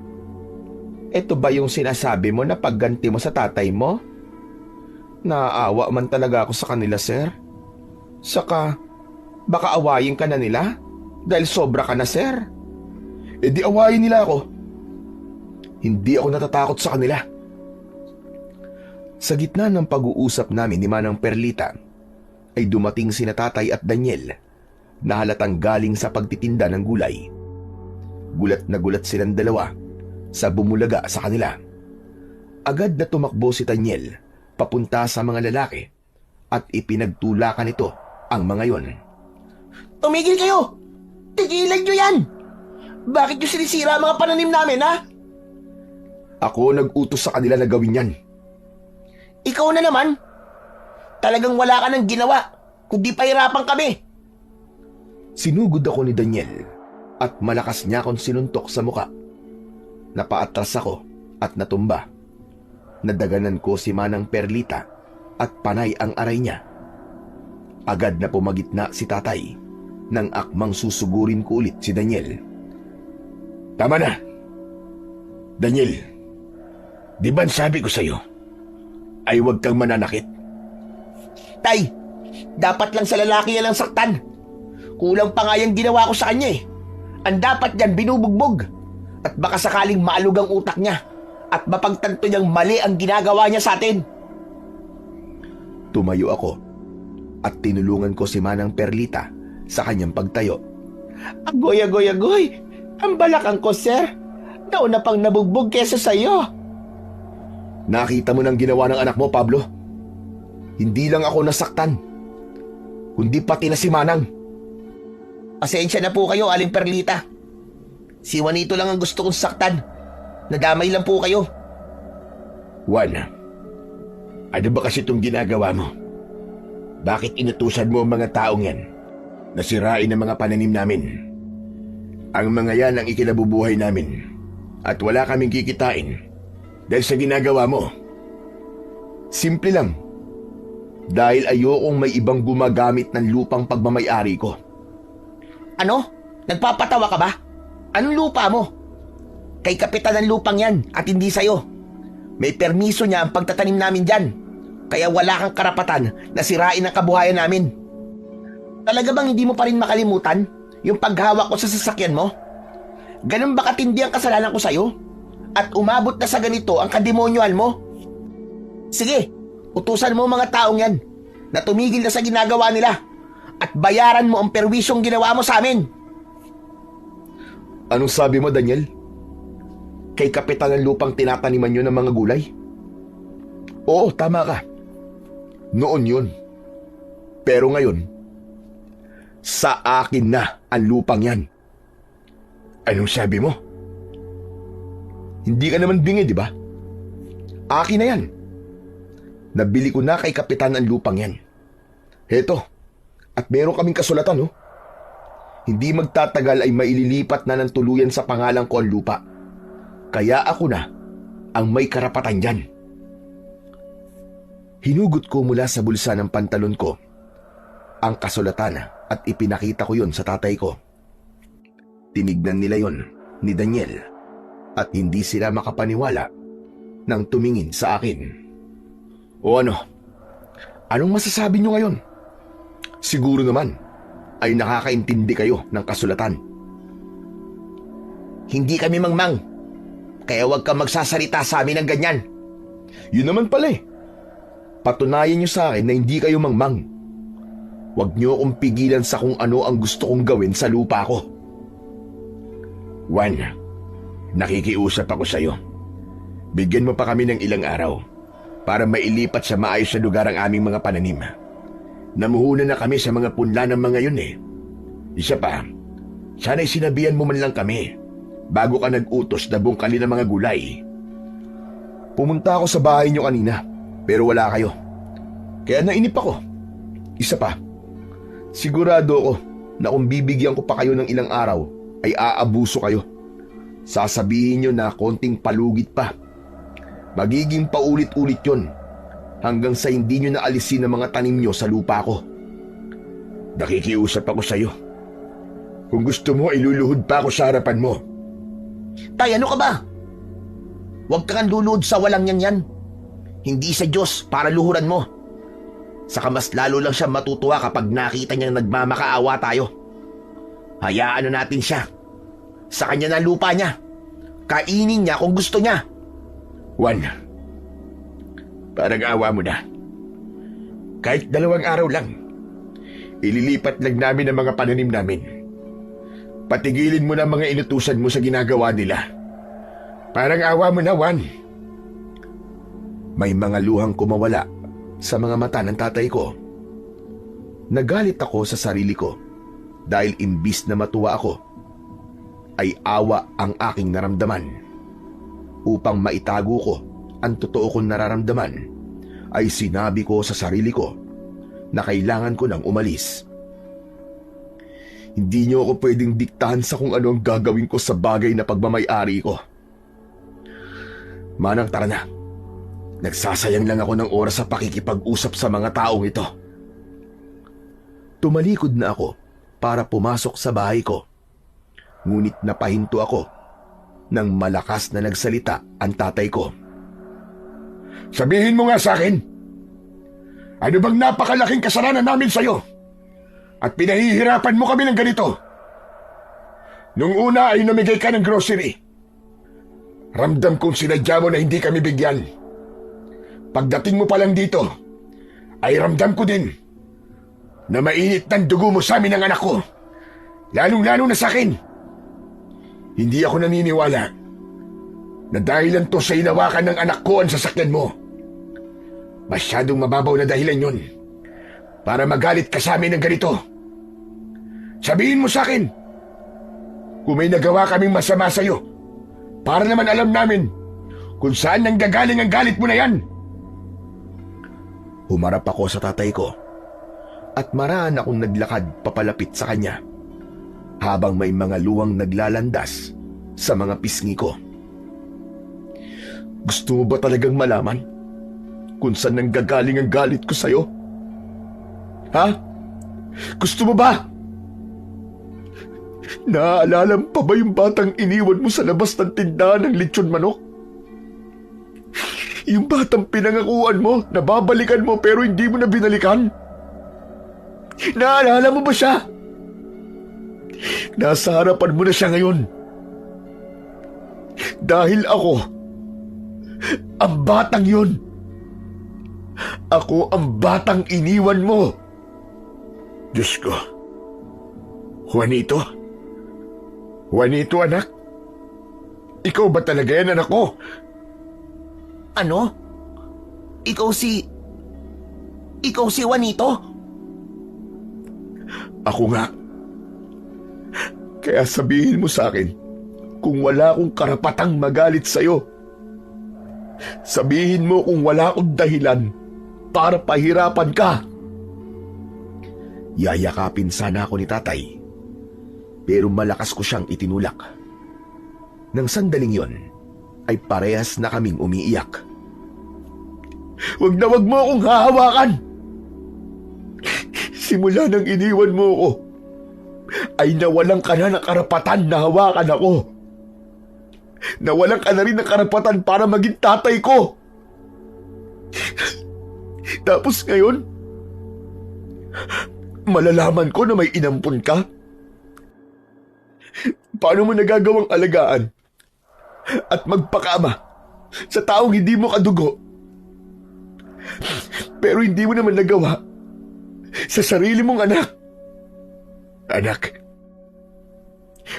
ito ba yung sinasabi mo na pagganti mo sa tatay mo? Naaawa man talaga ako sa kanila, sir. Saka, baka awayin ka na nila dahil sobra ka na, sir. E di awayin nila ako. Hindi ako natatakot sa kanila. Sa gitna ng pag-uusap namin ni Manang Perlita, ay dumating sina Tatay at Daniel na halatang galing sa pagtitinda ng gulay. Gulat na gulat silang dalawa sa bumulaga sa kanila. Agad na tumakbo si Daniel papunta sa mga lalaki at ipinagtulakan ito ang mga yon. Tumigil kayo! Tigilan nyo yan! Bakit nyo sinisira ang mga pananim namin, ha? Ako nag-utos sa kanila na gawin yan. Ikaw na naman. Talagang wala ka nang ginawa, kundi pahirapan kami. Sinugod ako ni Daniel at malakas niya akong sinuntok sa muka. Napaatras ako at natumba. Nadaganan ko si Manang Perlita at panay ang aray niya. Agad na pumagitna si tatay nang akmang susugurin ko ulit si Daniel. Tama na! Daniel, di ba sabi ko sa'yo ay huwag kang mananakit? Tay, Dapat lang sa lalaki yan lang saktan. Kulang pa nga yung ginawa ko sa kanya eh. Ang dapat yan binubugbog. At baka sakaling maalog ang utak niya at mapagtanto niyang mali ang ginagawa niya sa atin. Tumayo ako at tinulungan ko si Manang Perlita sa kanyang pagtayo. Agoy, agoy, agoy. Ang balakang ko, sir. Nauna pang nabugbog kesa sa'yo. Nakita mo ng ginawa ng anak mo, Pablo? Hindi lang ako nasaktan, kundi pati na si Manang. Pasensya na po kayo, Aling Perlita. Si Juanito lang ang gusto kong saktan. Nadamay lang po kayo. Juan, ano ba kasi itong ginagawa mo? Bakit inutusan mo ang mga taong yan na sirain ang mga pananim namin? Ang mga yan ang ikinabubuhay namin at wala kaming kikitain dahil sa ginagawa mo. Simple lang. Dahil ayokong may ibang gumagamit ng lupang pagmamay-ari ko. Ano? Nagpapatawa ka ba? Anong lupa mo? Kay kapitan ng lupang yan at hindi sa'yo. May permiso niya ang pagtatanim namin dyan. Kaya wala kang karapatan na sirain ang kabuhayan namin. Talaga bang hindi mo pa rin makalimutan yung paghawak ko sa sasakyan mo? Ganun ba katindi ang kasalanan ko sa'yo? At umabot na sa ganito ang kademonyohan mo? Sige, utusan mo ang mga taong yan na tumigil na sa ginagawa nila at bayaran mo ang perwisyong ginawa mo sa amin. Anong sabi mo, Daniel? Kay kapitan ng lupang tinataniman nyo ng mga gulay? Oo, tama ka. Noon yun. Pero ngayon, sa akin na ang lupang yan. Anong sabi mo? Hindi ka naman bingi, di ba? Akin na yan. Nabili ko na kay kapitan ang lupang yan. Heto, at meron kaming kasulatan, oh. Hindi magtatagal ay maililipat na ng tuluyan sa pangalan ko ang lupa. Kaya ako na ang may karapatan dyan. Hinugot ko mula sa bulsa ng pantalon ko ang kasulatan at ipinakita ko yon sa tatay ko. Tinignan nila yon ni Daniel at hindi sila makapaniwala nang tumingin sa akin. O ano? Anong masasabi nyo ngayon? Siguro naman ay nakakaintindi kayo ng kasulatan. Hindi kami mangmang. Kaya huwag kang magsasalita sa amin ng ganyan. Yun naman pala eh. Patunayan nyo sa akin na hindi kayo mangmang. Huwag nyo akong pigilan sa kung ano ang gusto kong gawin sa lupa ko. Juan, nakikiusap ako sa'yo. Bigyan mo pa kami ng ilang araw para mailipat sa maayos na lugar ang aming mga pananim. Namuhuna na kami sa mga punla ng mga yun eh. Isa pa, sana'y sinabihan mo man lang kami bago ka nag-utos na bungkalin ang mga gulay. Pumunta ako sa bahay niyo kanina pero wala kayo. Kaya nainip ako. Isa pa, sigurado ako na kung bibigyan ko pa kayo ng ilang araw ay aabuso kayo. Sasabihin niyo na konting palugit pa. Magiging paulit-ulit yon hanggang sa hindi niyo naalisin ang mga tanim niyo sa lupa ko. Nakikiusap ako sa iyo. Kung gusto mo, iluluhod pa ako sa harapan mo. Tay, ano ka ba? Huwag kang luluhod sa walang yan. Hindi sa Diyos para luhuran mo. Saka mas lalo lang siya matutuwa kapag nakita niyang nagmamakaawa tayo. Hayaan na natin siya. Sa kanya na lupa niya. Kainin niya kung gusto niya. Juan, parang awa mo na. Kahit 2 araw lang, ililipat lang namin ang mga pananim namin. Patigilin mo na mga inutusan mo sa ginagawa nila. Parang awa mo na, Juan. May mga luhang kumawala sa mga mata ng tatay ko. Nagalit ako sa sarili ko dahil imbis na matuwa ako, ay awa ang aking naramdaman. Upang maitago ko ang totoo kong nararamdaman, ay sinabi ko sa sarili ko na kailangan ko nang umalis. Hindi niyo ako pwedeng diktahan sa kung ano ang gagawin ko sa bagay na pagmamay-ari ko. Manang, tara na. Nagsasayang lang ako ng oras sa pakikipag-usap sa mga taong ito. Tumalikod na ako para pumasok sa bahay ko. Ngunit napahinto ako nang malakas na nagsalita ang tatay ko. Sabihin mo nga sa akin, Ano bang napakalaking kasalanan namin sa'yo? At pinahihirapan mo kami ng ganito. Nung una ay namigay ka ng grocery. Ramdam kong sinadya mo na hindi kami bigyan. Pagdating mo pa lang dito, ay ramdam ko din na mainit ng dugo mo sa amin ng anak ko. Lalong-lalo na sa akin. Hindi ako naniniwala na dahilan to sa inawakan ng anak ko ang sasakyan mo. Masyadong mababaw na dahilan yun para magalit ka sa amin ng ganito. Sabihin mo sa akin kung may nagawa kaming masama sa'yo para naman alam namin kung saan nanggagaling ang galit mo na yan. Humarap ako sa tatay ko at maraan akong naglakad papalapit sa kanya habang may mga luwang naglalandas sa mga pisngi ko. Gusto mo ba talagang malaman kung saan nanggagaling ang galit ko sa'yo? Ha? Gusto mo ba? Naaalala mo pa ba yung batang iniwan mo sa labas ng tindahan ng lechon manok? Yung batang pinangakuan mo, na babalikan mo pero hindi mo na binalikan? Naaalala mo ba siya? Nasa harapan mo na siya ngayon. Dahil ako, ang batang yun. Ako ang batang iniwan mo. Diyos ko. Juanito? Juanito, anak? Ikaw ba talaga yan, anak ko? Ano? Ikaw si Juanito? Ako nga. Kaya sabihin mo sa akin kung wala akong karapatang magalit sa'yo. Sabihin mo kung wala akong dahilan para pahirapan ka. Yayakapin sana ako ni tatay, pero malakas ko siyang itinulak. Nang sandaling yon, ay parehas na kaming umiiyak. Wag mo akong hahawakan! Simula nang iniwan mo ako, ay nawalan ka na ng karapatan na hawakan ako. Nawalan ka na rin ng karapatan para maging tatay ko. Tapos ngayon, malalaman ko na may inampun ka? Paano mo nagagawang alagaan at magpakama sa taong hindi mo kadugo? Pero hindi mo naman nagawa sa sarili mong anak. Anak,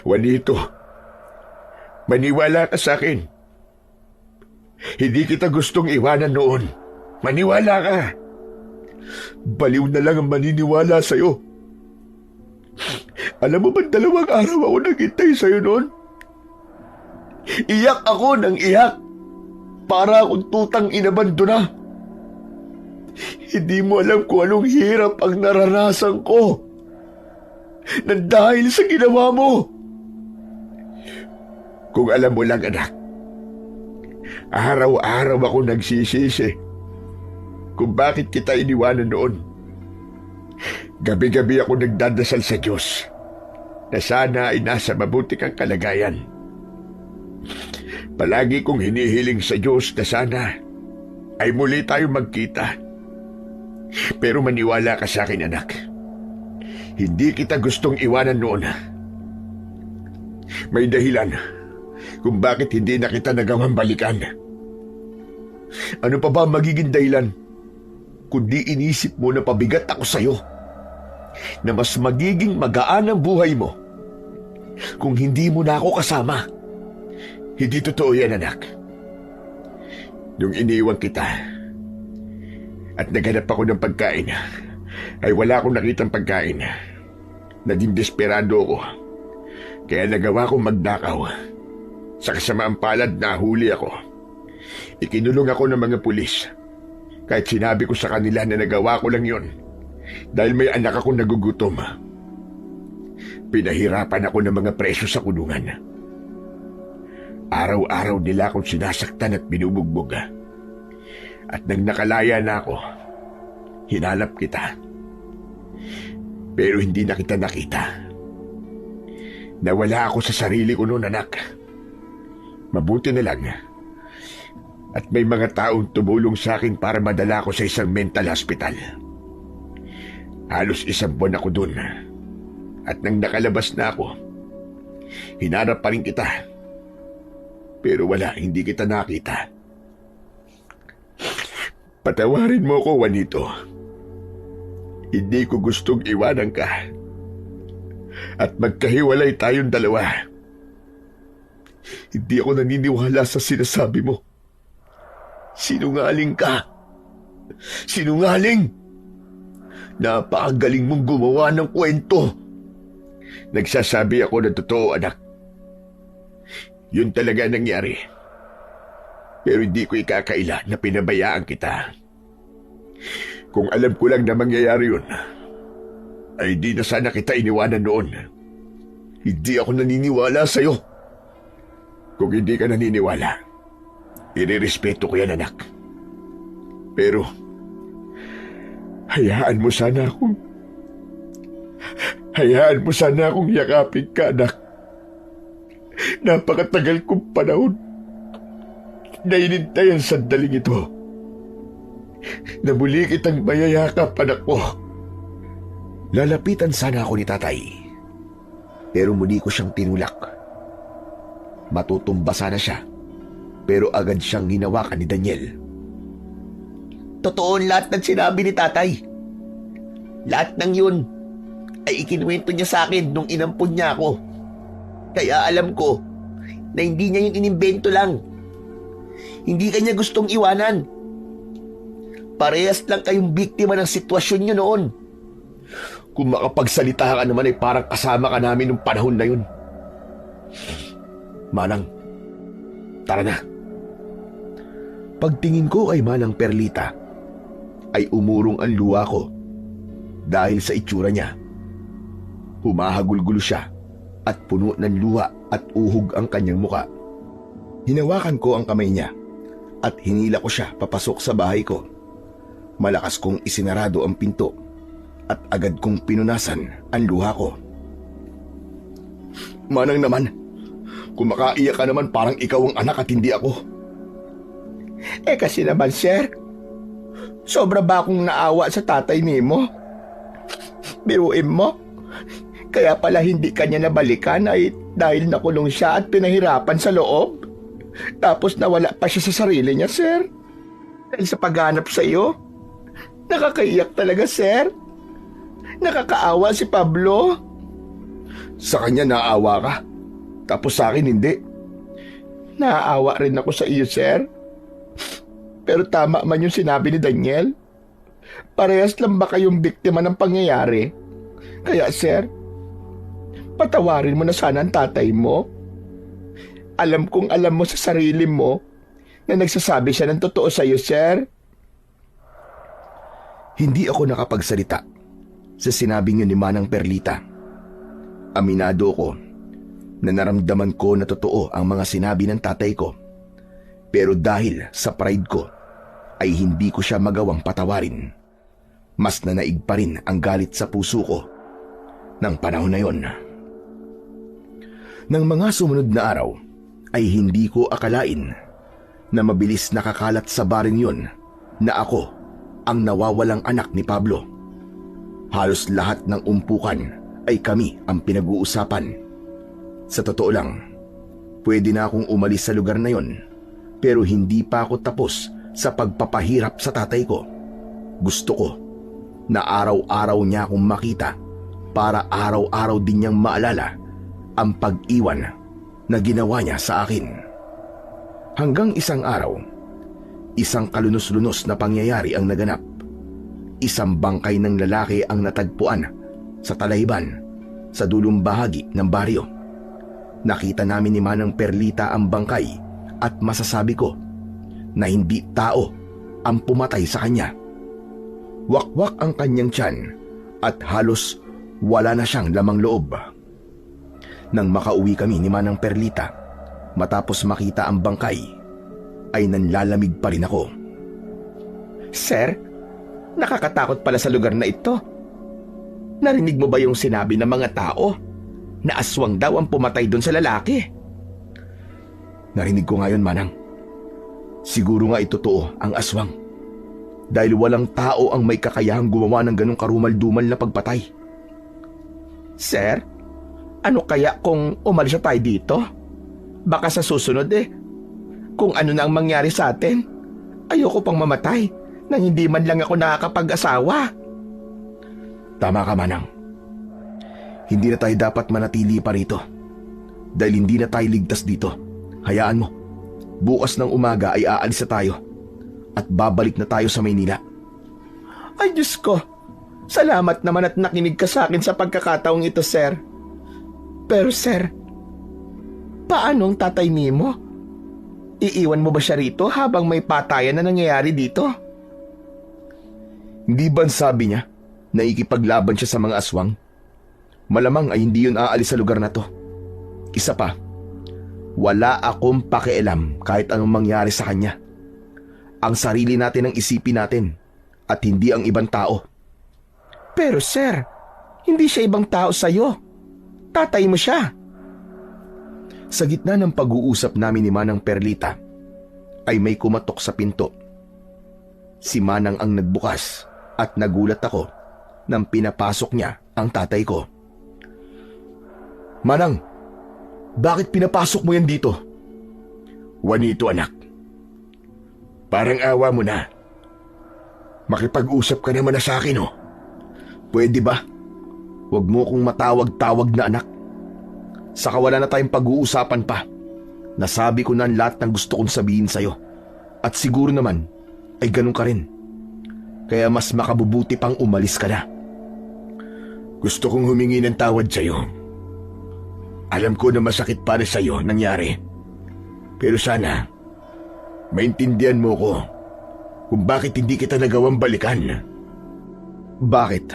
Juanito, maniwala ka sa akin. Hindi kita gustong iwanan noon. Maniwala ka. Baliw na lang ang maniniwala sa'yo. Alam mo ba 2 araw ako naghintay sa'yo noon? Iyak ako ng iyak para akong tutang inabandona. Hindi mo alam kung anong hirap ang naranasan ko nang dahil sa ginawa mo. Kung alam mo lang, anak, araw-araw ako nagsisisi kung bakit kita iniwanan noon. Gabi-gabi ako nagdadasal sa Diyos na sana ay nasa mabuti kang kalagayan. Palagi kong hinihiling sa Diyos na sana ay muli tayo magkita. Pero maniwala ka sa akin, anak. Hindi kita gustong iwanan noon. May dahilan kung bakit hindi na kita nagawang balikan. Ano pa ba magiging dahilan kundi inisip mo na pabigat ako sa'yo, na mas magiging magaan ang buhay mo kung hindi mo na ako kasama? Hindi totoo yan, anak. Nung iniwan kita at naghanap ako ng pagkain, ay wala akong nakitang pagkain. Naging desperado ako, kaya nagawa kong magnakaw. Sa kasamaang palad, nahuli ako. Ikinulong ako ng mga pulis, kahit sinabi ko sa kanila na nagawa ko lang yon dahil may anak akong nagugutom. Pinahirapan ako ng mga preso sa kulungan. Araw-araw nila akong sinasaktan at binubugbog. At nang nakalaya na ako, hinalap kita. Pero hindi na kita nakita. Nawala ako sa sarili ko noon, anak. Mabuti na lang At may mga taong tumulong sa akin para madala ko sa isang mental hospital. Halos 1 buwan ako dun. At nang nakalabas na ako, hinarap pa rin kita. Pero wala, hindi kita nakita. Patawarin mo ko, Juanito. Hindi ko gustong iwanan ka. At magkahiwalay tayong dalawa. Hindi ako naniniwala sa sinasabi mo. Sinungaling ka. Sinungaling! Napakagaling mong gumawa ng kwento. Nagsasabi ako ng totoo, anak. Yun talaga nangyari. Pero hindi ko ikakaila na pinabayaan kita. Kung alam ko lang na mangyayari yun, ay di na sana kita iniwanan noon. Hindi ako naniniwala sa'yo. Kung hindi ka naniniwala, irerespeto ko yan, anak. Pero, hayaan mo sana akong yakapin ka, anak. Napakatagal kong panahon na inintay ang sandaling ito. Na muli kitang mayayakap, anak ko. Lalapitan sana ako ni tatay. Pero muli ko siyang tinulak. Matutumba sana siya. Pero agad siyang hinawakan ni Daniel. Totoo ang lahat ng sinabi ni tatay. Lahat ng yun ay ikinuwento niya sa akin nung inampun niya ako. Kaya alam ko na hindi niya yung inimbento lang. Hindi kanya gustong iwanan. Parehas lang kayong biktima ng sitwasyon niyo noon. Kung makapagsalita ka naman ay parang kasama ka namin nung panahon na yun. Manang, tara na. Pagtingin ko kay Manang Perlita, ay umurong ang luha ko dahil sa itsura niya. Humahagulgulo siya at puno ng luha at uhog ang kanyang muka. Hinawakan ko ang kamay niya at hinila ko siya papasok sa bahay ko. Malakas kong isinarado ang pinto at agad kong pinunasan ang luha ko. Manang naman, kung makaiyak ka naman parang ikaw ang anak at hindi ako. Kasi naman, sir, sobra ba akong naawa sa tatay nimo? Biruin mo, kaya pala hindi kanya nabalikan ay dahil nakulong siya at pinahirapan sa loob. Tapos nawala pa siya sa sarili niya, sir. Dahil sa paghanap sa iyo, nakakaiyak talaga, sir. Nakakaawa si Pablo. Sa kanya naawa ka, tapos sa akin hindi. Naaawa rin ako sa iyo, sir. Pero tama man yung sinabi ni Daniel. Parehas lang ba kayong biktima ng pangyayari? Kaya, sir, patawarin mo na sana ang tatay mo. Alam kong alam mo sa sarili mo na nagsasabi siya ng totoo sa iyo, sir. Hindi ako nakapagsalita sa sinabing yun ni Manang Perlita. Aminado ko na naramdaman ko na totoo ang mga sinabi ng tatay ko. Pero dahil sa pride ko, ay hindi ko siya magawang patawarin. Mas nanaig pa rin ang galit sa puso ko ng panahon na yon. Nang mga sumunod na araw, ay hindi ko akalain na mabilis nakakalat sa baring yon na ako ang nawawalang anak ni Pablo. Halos lahat ng umpukan ay kami ang pinag-uusapan. Sa totoo lang, pwede na akong umalis sa lugar na yon, pero hindi pa ako tapos sa pagpapahirap sa tatay ko. Gusto ko na araw-araw niya akong makita para araw-araw din niyang maalala ang pag-iwan na ginawa niya sa akin. Hanggang isang araw, isang kalunos-lunos na pangyayari ang naganap. Isang bangkay ng lalaki ang natagpuan sa Talayban sa dulong bahagi ng baryo. Nakita namin ni Manang Perlita ang bangkay at masasabi ko na hindi tao ang pumatay sa kanya. Wakwak ang kanyang tiyan at halos wala na siyang lamang loob. Nang makauwi kami ni Manang Perlita, matapos makita ang bangkay, ay nanlalamig pa rin ako. Sir, nakakatakot pala sa lugar na ito. Narinig mo ba yung sinabi ng mga tao na aswang daw ang pumatay doon sa lalaki? Narinig ko ngayon, Manang. Siguro nga itotoo ang aswang. Dahil walang tao ang may kakayahang gumawa ng ganong karumal-dumal na pagpatay. Sir, ano kaya kung umalis na tayo dito? Baka sa susunod kung ano na ang mangyari sa atin, ayoko pang mamatay nang hindi man lang ako nakakapag-asawa. Tama ka, Manang. Hindi na tayo dapat manatili pa rito. Dahil hindi na tayo ligtas dito. Hayaan mo. Bukas ng umaga ay aalis na tayo. At babalik na tayo sa Maynila. Ay Diyos ko, salamat naman at nakinig ka sa akin sa pagkakataong ito, sir. Pero sir, paano ang tatay Mimo? Iiwan mo ba siya rito habang may patayan na nangyayari dito? Hindi ba sabi niya na ikipaglaban siya sa mga aswang? Malamang ay hindi yun aalis sa lugar na to. Isa pa, wala akong pakialam kahit anong mangyari sa kanya. Ang sarili natin ang isipin natin at hindi ang ibang tao. Pero sir, hindi siya ibang tao sa'yo. Tatay mo siya. Sa gitna ng pag-uusap namin ni Manang Perlita, ay may kumatok sa pinto. Si Manang ang nagbukas at nagulat ako nang pinapasok niya ang tatay ko. Manang, bakit pinapasok mo yan dito? Juanito, anak. Parang awa mo na. Makipag-usap ka naman na sa akin, oh. Pwede ba? Huwag mo kong matawag-tawag na anak. Saka wala na tayong pag-uusapan pa. Nasabi ko na ang lahat ng gusto kong sabihin sa'yo. At siguro naman, ay ganun ka rin. Kaya mas makabubuti pang umalis ka na. Gusto kong humingi ng tawad sa'yo. Alam ko na masakit para sa'yo nangyari. Pero sana, maintindihan mo ko kung bakit hindi kita nagawang balikan. Bakit?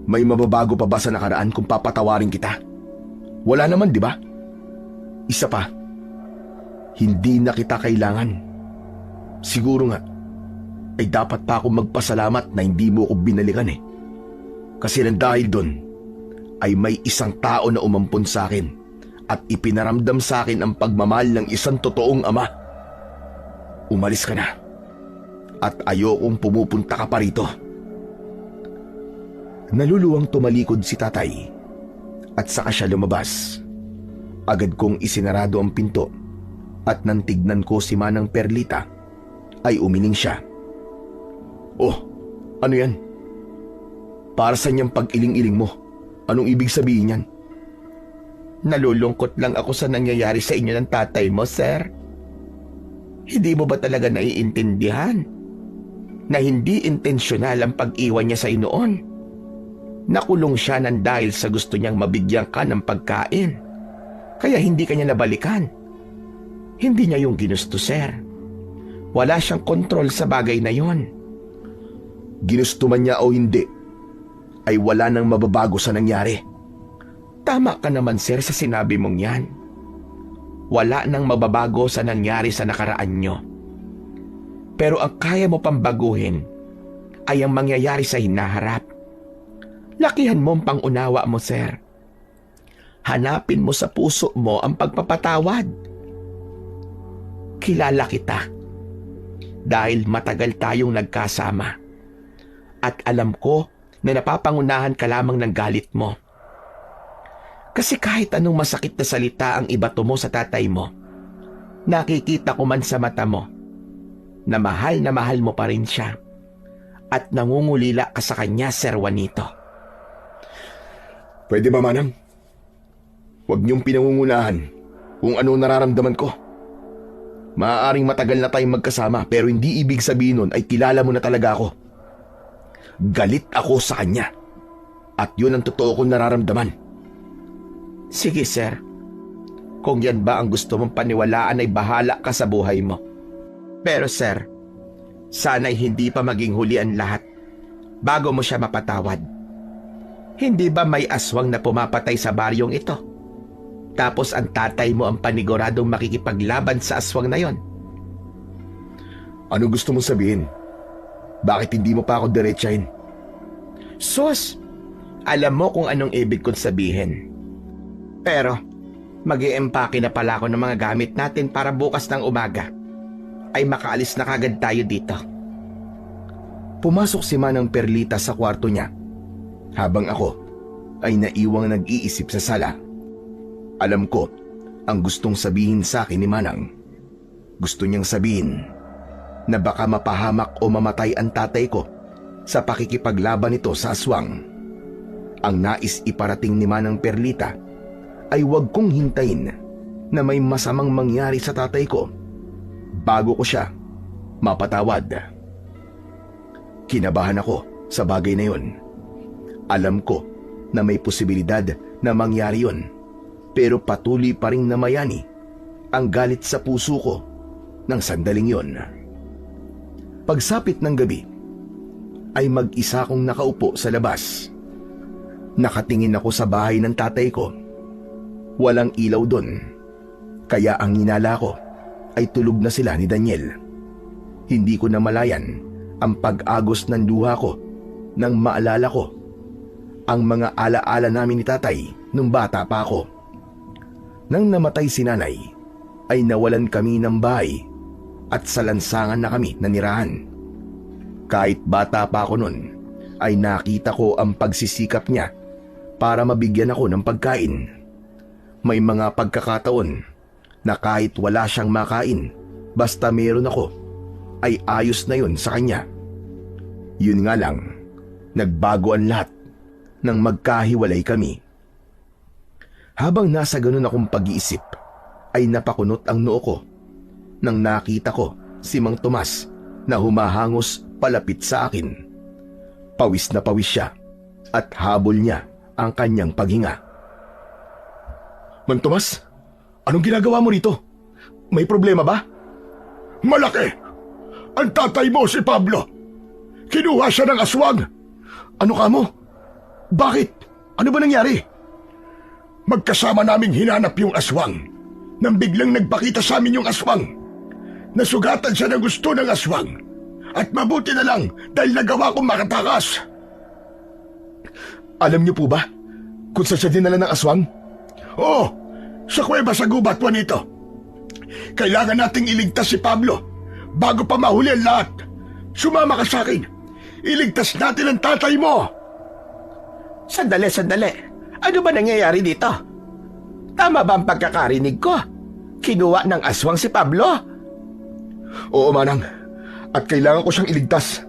May mababago pa ba sa nakaraan kung papatawarin kita? Wala naman, di ba? Isa pa, hindi na kita kailangan. Siguro nga, ay dapat pa akong magpasalamat na hindi mo ko binalikan Kasi nang dahil doon, ay may isang tao na umampon sa akin at ipinaramdam sa akin ang pagmamahal ng isang totoong ama. Umalis ka na at ayokong pumupunta ka pa rito. Naluluwang tumalikod si tatay at saka siya lumabas. Agad kong isinarado ang pinto at nang tignan ko si Manang Perlita ay umiling siya. Oh, ano yan? Para sa niyang pag-iling-iling mo? Anong ibig sabihin yan? Nalulungkot lang ako sa nangyayari sa inyo ng tatay mo, sir. Hindi mo ba talaga naiintindihan na hindi intensyonal ang pag-iwan niya sa noon? Nakulong siya nang dahil sa gusto niyang mabigyan ka ng pagkain. Kaya hindi ka niya nabalikan. Hindi niya yung ginusto, sir. Wala siyang kontrol sa bagay na yon. Ginusto man niya o hindi, ay wala nang mababago sa nangyari. Tama ka naman, sir, sa sinabi mong yan. Wala nang mababago sa nangyari sa nakaraan nyo. Pero ang kaya mo pang baguhin ay ang mangyayari sa hinaharap. Lakihan mo ang pangunawa mo, sir. Hanapin mo sa puso mo ang pagpapatawad. Kilala kita dahil matagal tayong nagkasama. At alam ko na napapangunahan ka lamang ng galit mo. Kasi kahit anong masakit na salita ang ibato mo sa tatay mo, nakikita ko man sa mata mo na mahal mo pa rin siya at nangungulila ka sa kanya, Sir Juanito. Pwede ba, Manang? Huwag niyong pinangungunahan kung ano nararamdaman ko. Maaaring matagal na tayong magkasama pero hindi ibig sabihin nun ay kilala mo na talaga ako. Galit ako sa kanya at yun ang totoo kong nararamdaman. Sige, sir. Kung yan ba ang gusto mong paniwalaan ay bahala ka sa buhay mo. Pero sir, sana'y hindi pa maging huli ang lahat bago mo siya mapatawad. Hindi ba may aswang na pumapatay sa baryong ito? Tapos ang tatay mo ang paniguradong makikipaglaban sa aswang na yon. Ano gusto mong sabihin? Bakit hindi mo pa ako diretsahin? Sus, alam mo kung anong ibig kong sabihin. Pero, mag-i-empake na pala ako ng mga gamit natin para bukas ng umaga. ay makaalis na kagad tayo dito. Pumasok si Manang Perlita sa kwarto niya, habang ako ay naiwang nag-iisip sa sala. Alam ko ang gustong sabihin sa akin ni Manang. Gusto niyang sabihin na baka mapahamak o mamatay ang tatay ko sa pakikipaglaban nito sa aswang. Ang nais iparating ni Manang Perlita ay huwag kong hintayin na may masamang mangyari sa tatay ko bago ko siya mapatawad. Kinabahan ako sa bagay na yon. Alam ko na may posibilidad na mangyari yon, pero patuloy pa ring namayani ang galit sa puso ko ng sandaling yon. Pagsapit ng gabi, ay mag-isa akong nakaupo sa labas. Nakatingin ako sa bahay ng tatay ko. Walang ilaw doon, kaya ang hinala ko ay tulog na sila ni Daniel. Hindi ko namalayan ang pag-agos ng luha ko nang maalala ko ang mga alaala namin ni tatay nung bata pa ako. Nang namatay si nanay, ay nawalan kami ng bahay at sa lansangan na kami nanirahan. Kahit bata pa ako noon, ay nakita ko ang pagsisikap niya para mabigyan ako ng pagkain. May mga pagkakataon na kahit wala siyang makain, basta meron ako, ay ayos na yun sa kanya. Yun nga lang, nagbago ang lahat nang magkahiwalay kami. Habang nasa ganun akong pag-iisip, ay napakunot ang noo ko nang nakita ko si Mang Tomas na humahangos palapit sa akin. Pawis na pawis siya at habol niya ang kanyang paghinga. Mang Tomas, anong ginagawa mo rito? May problema ba? Malaki! Ang tatay mo si Pablo! Kinuha siya ng aswang! Ano ka mo? Bakit? Ano ba nangyari? Magkasama naming hinanap yung aswang. Nang biglang nagpakita sa amin yung aswang. Nasugatan siya ng gusto ng aswang. At mabuti na lang dahil nagawa kong makatakas. Alam niyo po ba kung saan siya dinala ng aswang? Oo, sa kuweba sa gubat, Juanito. Kailangan nating iligtas si Pablo bago pa mahuli ang lahat. Sumama ka sa akin. Iligtas natin ang tatay mo. Sandali. Ano ba nangyayari dito? Tama ba ang pagkakarinig ko? Kinuha ng aswang si Pablo? Oo, Manang. At kailangan ko siyang iligtas.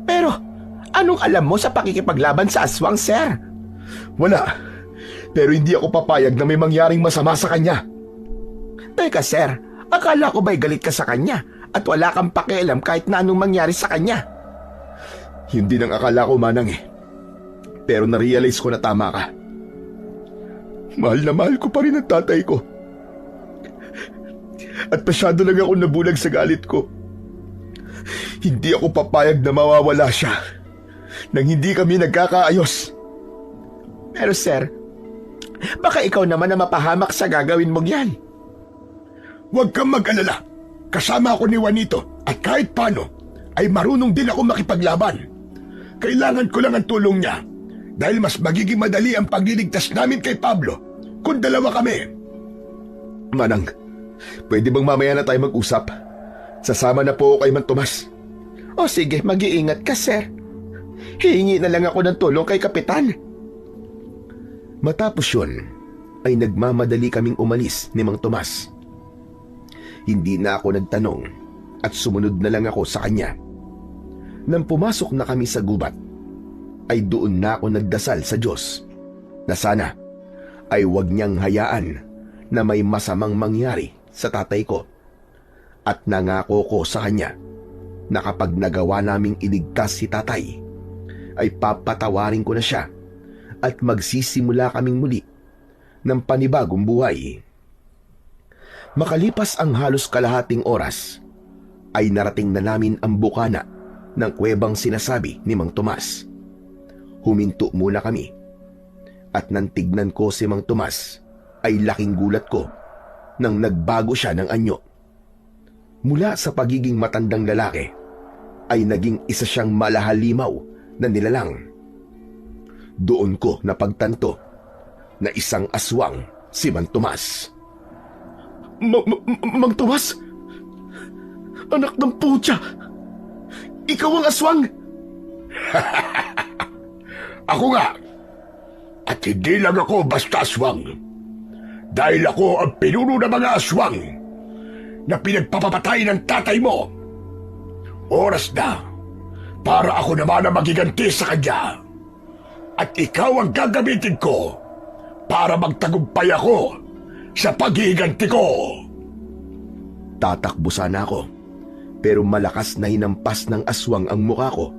Pero, anong alam mo sa pakikipaglaban sa aswang, sir? Wala. Pero hindi ako papayag na may mangyaring masama sa kanya. Teka, sir. Akala ko ba'y galit ka sa kanya at wala kang pakialam kahit na anong mangyari sa kanya? Hindi nang akala ko, Manang eh. Pero narealize ko na tama ka. Mahal na mahal ko pa rin ang tatay ko. At masyado lang ako nabulag sa galit ko. Hindi ako papayag na mawawala siya nang hindi kami nagkakaayos. Pero sir, baka ikaw naman na mapahamak sa gagawin mong yan. Huwag kang mag-alala. Kasama ako ni Juanito at kahit paano ay marunong din ako makipaglaban. Kailangan ko lang ang tulong niya dahil mas magiging madali ang pagliligtas namin kay Pablo kung dalawa kami. Manang, pwede bang mamaya na tayo mag-usap? Sasama na po ako kay Mang Tomas. O sige, mag-iingat ka, sir. Hihingi na lang ako ng tulong kay Kapitan. Matapos yun, ay nagmamadali kaming umalis ni Mang Tomas. Hindi na ako nagtanong at sumunod na lang ako sa kanya. Nang pumasok na kami sa gubat, ay doon na ako nagdasal sa Diyos na sana ay huwag niyang hayaan na may masamang mangyari sa tatay ko. At nangako ko sa kanya na kapag nagawa naming iligtas si tatay, ay papatawarin ko na siya at magsisimula kaming muli ng panibagong buhay. Makalipas ang halos kalahating oras, ay narating na namin ang bukana ng kuwebang sinasabi ni Mang Tomas. Huminto muna kami at nang tignan ko si Mang Tomas, ay laking gulat ko nang nagbago siya ng anyo. Mula sa pagiging matandang lalaki, ay naging isa siyang malahalimaw na nilalang. Doon ko napagtanto na isang aswang si Mang Tomas. Mang Tomas? Anak ng putya! Ikaw ang aswang! Ako nga. At hindi lang ako basta aswang. Dahil ako ang pinuno ng mga aswang na pinagpapapatay ng tatay mo. Oras na para ako naman ang magiganti sa kanya. At ikaw ang gagamitin ko para magtagumpay ako sa paghihiganti ko. Tatakbo sana ako, pero malakas na hinampas ng aswang ang mukha ko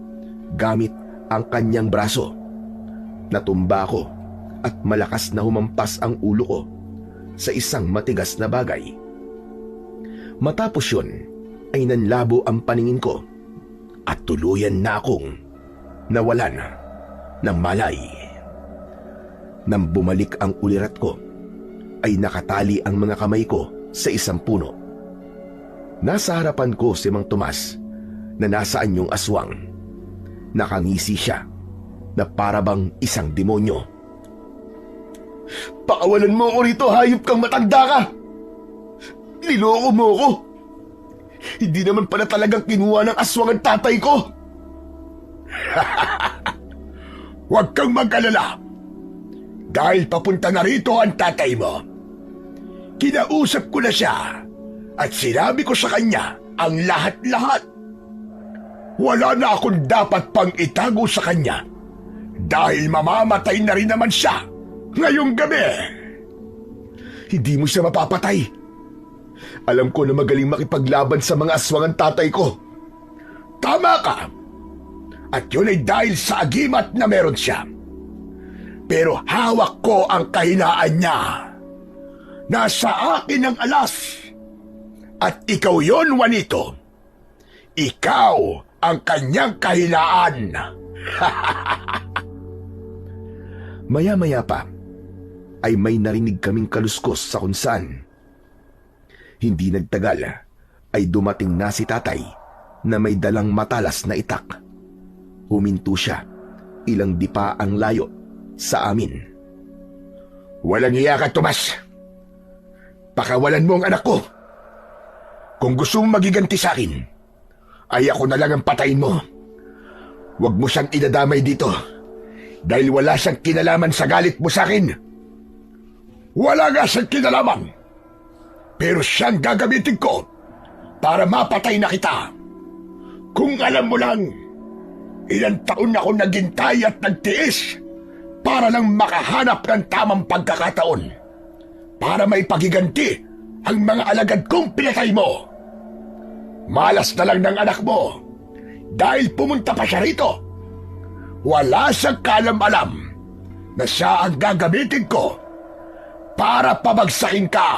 gamit ang kanyang braso. Natumba ako at malakas na humampas ang ulo ko sa isang matigas na bagay. Matapos yun ay nanlabo ang paningin ko at tuluyan na akong nawalan ng malay. Nang bumalik ang ulirat ko, ay nakatali ang mga kamay ko sa isang puno. Nasa harapan ko si Mang Tomas na nasa anyong aswang. Nakangisi siya na parabang isang demonyo. Pakawalan mo ako rito, hayop kang matanda ka! Niloko mo ako! Hindi naman pala talagang kinuha ng aswang ang tatay ko! Huwag kang mag-alala. Dahil papunta na rito ang tatay mo. Kinausap ko na siya at sinabi ko sa kanya ang lahat-lahat. Wala na akong dapat pang itago sa kanya dahil mamamatay na rin naman siya ngayong gabi. Hindi mo siya mapapatay. Alam ko na magaling makipaglaban sa mga aswang ang tatay ko. Tama ka. At yun ay dahil sa agimat na meron siya. Pero hawak ko ang kahinaan niya. Nasa akin ang alas. At ikaw yon, Juanito. Ikaw ang kanyang kahinaan. Maya-maya pa, ay may narinig kaming kaluskos sa kung saan. Hindi nagtagal, ay dumating na si tatay na may dalang matalas na itak. Huminto siya, ilang dipa ang layo sa amin. Walang iya ka, Tomas. Pakawalan mo ang anak ko. Kung gusto mong magiganti sa akin, ay ako na lang ang patayin mo. Huwag mo siyang idadamay dito dahil wala siyang kinalaman sa galit mo sa akin. Wala nga siyang kinalaman, pero siyang gagamitin ko para mapatay na kita. Kung alam mo lang, ilang taon ako naghintay at nagtiis para lang makahanap ng tamang pagkakataon para may pagiganti ang mga alagad kong pinatay mo. Malas na lang ng anak mo dahil pumunta pa siya rito. Wala siyang kalam-alam na siya ang gagamitin ko para pabagsakin ka.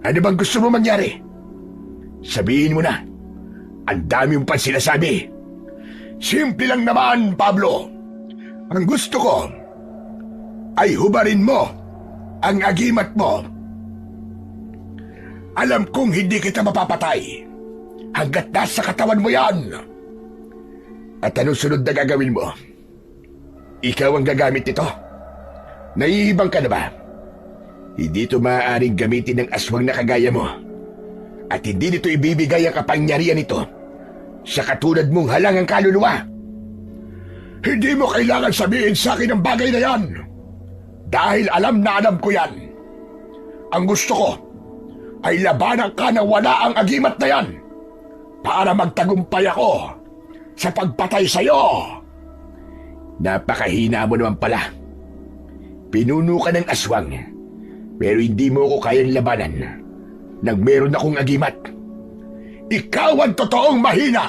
Ano bang gusto mo mangyari? Sabihin mo na. Ang dami mo pa sinasabi. Simple lang naman, Pablo. Ang gusto ko ay hubarin mo ang agimat mo. Alam kong hindi kita mapapatay hanggat nasa katawan mo yan. At anong sunod na gagawin mo? Ikaw ang gagamit nito. Naiibang ka na ba? Hindi ito maaaring gamitin ng aswang na kagaya mo. At hindi nito ibibigay ang kapangyarihan nito sa katulad mong halangang kaluluwa. Hindi mo kailangan sabihin sa akin ang bagay na yan. Dahil alam na alam ko yan. Ang gusto ko ay labanan ka na wala ang agimat na yan para magtagumpay ako sa pagpatay sa'yo. Napakahina mo naman pala. Pinuno ka ng aswang, pero hindi mo ko kayang labanan nang meron akong agimat. Ikaw ang totoong mahina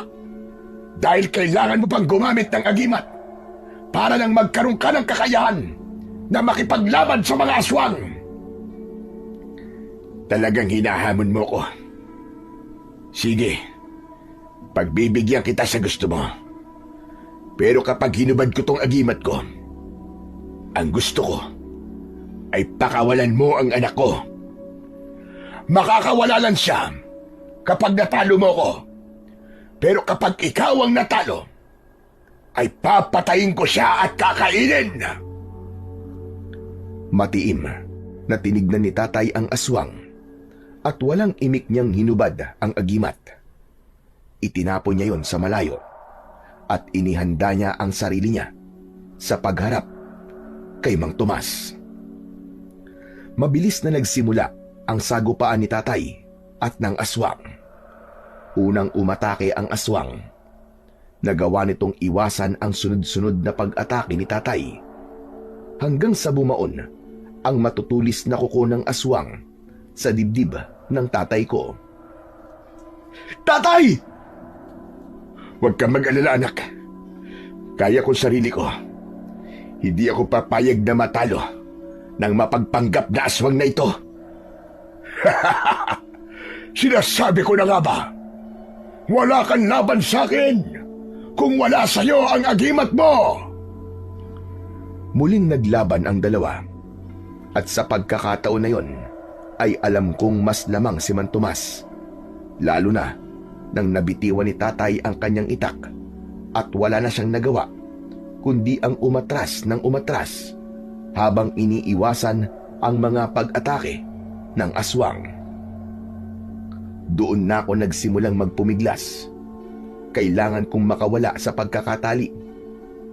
dahil kailangan mo pang gumamit ng agimat para lang magkaroon ka ng kakayahan na makipaglaban sa mga aswang. Talagang hinahamon mo ko. Sige, pagbibigyan kita sa gusto mo. Pero kapag hinubad ko tong agimat ko, ang gusto ko ay pakawalan mo ang anak ko. Makakawala lang siya kapag natalo mo ko. Pero kapag ikaw ang natalo, ay papatayin ko siya at kakainin. Matiim na tinignan ni tatay ang aswang at walang imik niyang hinubad ang agimat. Itinapon niya yon sa malayo at inihanda niya ang sarili niya sa pagharap kay Mang Tomas. Mabilis na nagsimula ang sagupaan ni tatay at ng aswang. Unang umatake ang aswang. Nagawa nitong iwasan ang sunod-sunod na pag-atake ni tatay hanggang sa bumaon ang matutulis na kuko ng aswang sa dibdib ng tatay ko. Tatay! Huwag kang mag-alala, anak. Kaya ko sarili ko. Hindi ako papayag na matalo ng mapagpanggap na aswang na ito. Sinasabi ko na nga ba? Wala kang laban sa akin kung wala sa'yo ang agimat mo! Muling naglaban ang dalawa at sa pagkakataon na yon ay alam kong mas lamang si Mang Tomas, lalo na nang nabitiwan ni tatay ang kanyang itak at wala na siyang nagawa kundi ang umatras ng umatras habang iniiwasan ang mga pag-atake ng aswang. Doon na ako nagsimulang magpumiglas. Kailangan kong makawala sa pagkakatali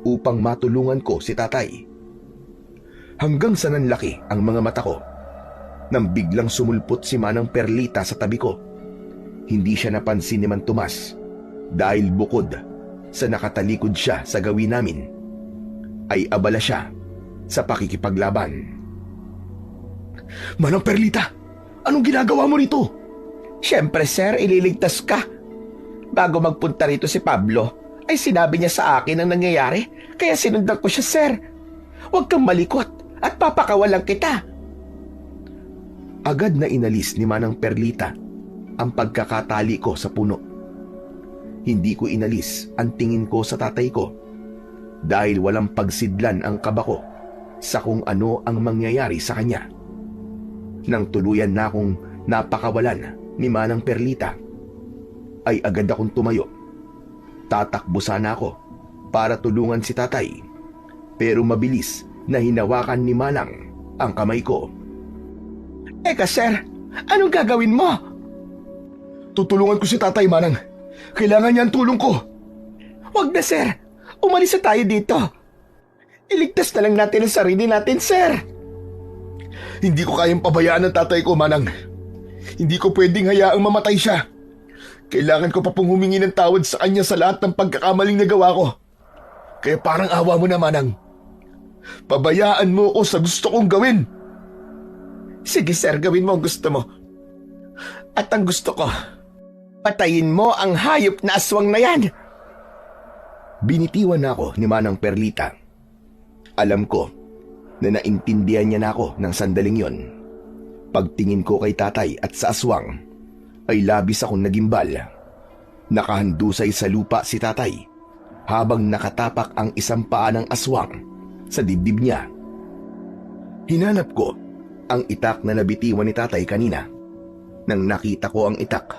upang matulungan ko si tatay. Hanggang sa nanlaki ang mga mata ko nang biglang sumulpot si Manang Perlita sa tabi ko. Hindi siya napansin ni Mang Tomas dahil bukod sa nakatalikod siya sa gawin namin, ay abala siya sa pakikipaglaban. Manang Perlita, anong ginagawa mo rito? Siyempre, sir, ililigtas ka. Bago magpunta rito si Pablo, ay sinabi niya sa akin ang nangyayari, kaya sinundan ko siya, sir. Huwag kang malikot at papakawalan kita. Agad na inalis ni Manang Perlita ang pagkakatali ko sa puno. Hindi ko inalis ang tingin ko sa tatay ko dahil walang pagsidlan ang kaba ko sa kung ano ang mangyayari sa kanya. Nang tuluyan na akong napakawalan ni Manang Perlita, ay agad akong tumayo. Tatakbo sana ako para tulungan si tatay, pero mabilis na hinawakan ni Manang ang kamay ko. Eka, sir, anong gagawin mo? Tutulungan ko si tatay, Manang. Kailangan niya ang tulong ko. Huwag na, sir. Umalis na tayo dito. Iligtas na lang natin ang sarili natin, sir. Hindi ko kayang pabayaan ang tatay ko, Manang. Hindi ko pwedeng hayaang mamatay siya. Kailangan ko pa pong humingi ng tawad sa kanya sa lahat ng pagkakamaling nagawa ko. Kaya parang awa mo na, Manang. Pabayaan mo ako sa gusto kong gawin. Sige, sir, gawin mo ang gusto mo. At ang gusto ko, patayin mo ang hayop na aswang na yan. Binitiwan na ako ni Manang Perlita. Alam ko na naintindihan niya na ako ng sandaling yon. Pagtingin ko kay tatay at sa aswang, ay labis akong nagimbal. Nakahandusay sa lupa si tatay habang nakatapak ang isang paa ng aswang sa dibdib niya. Hinanap ko ang itak na nabitiwan ni tatay kanina. Nang nakita ko ang itak,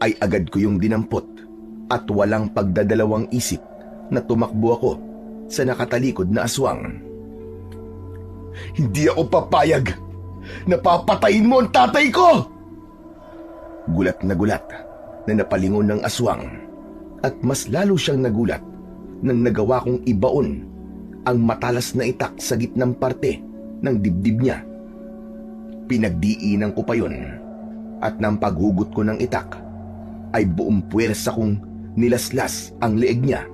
ay agad ko yung dinampot at walang pagdadalawang isip na tumakbo ako sa nakatalikod na aswang. Hindi ako papayag na papatayin mo ang tatay ko! Gulat na napalingon ng aswang at mas lalo siyang nagulat nang nagawa kong ibaon ang matalas na itak sa gitnang parte ng dibdib niya. Pinagdiinan ko pa yun at nang paghugot ko ng itak ay buong puwersa kong nilaslas ang leeg niya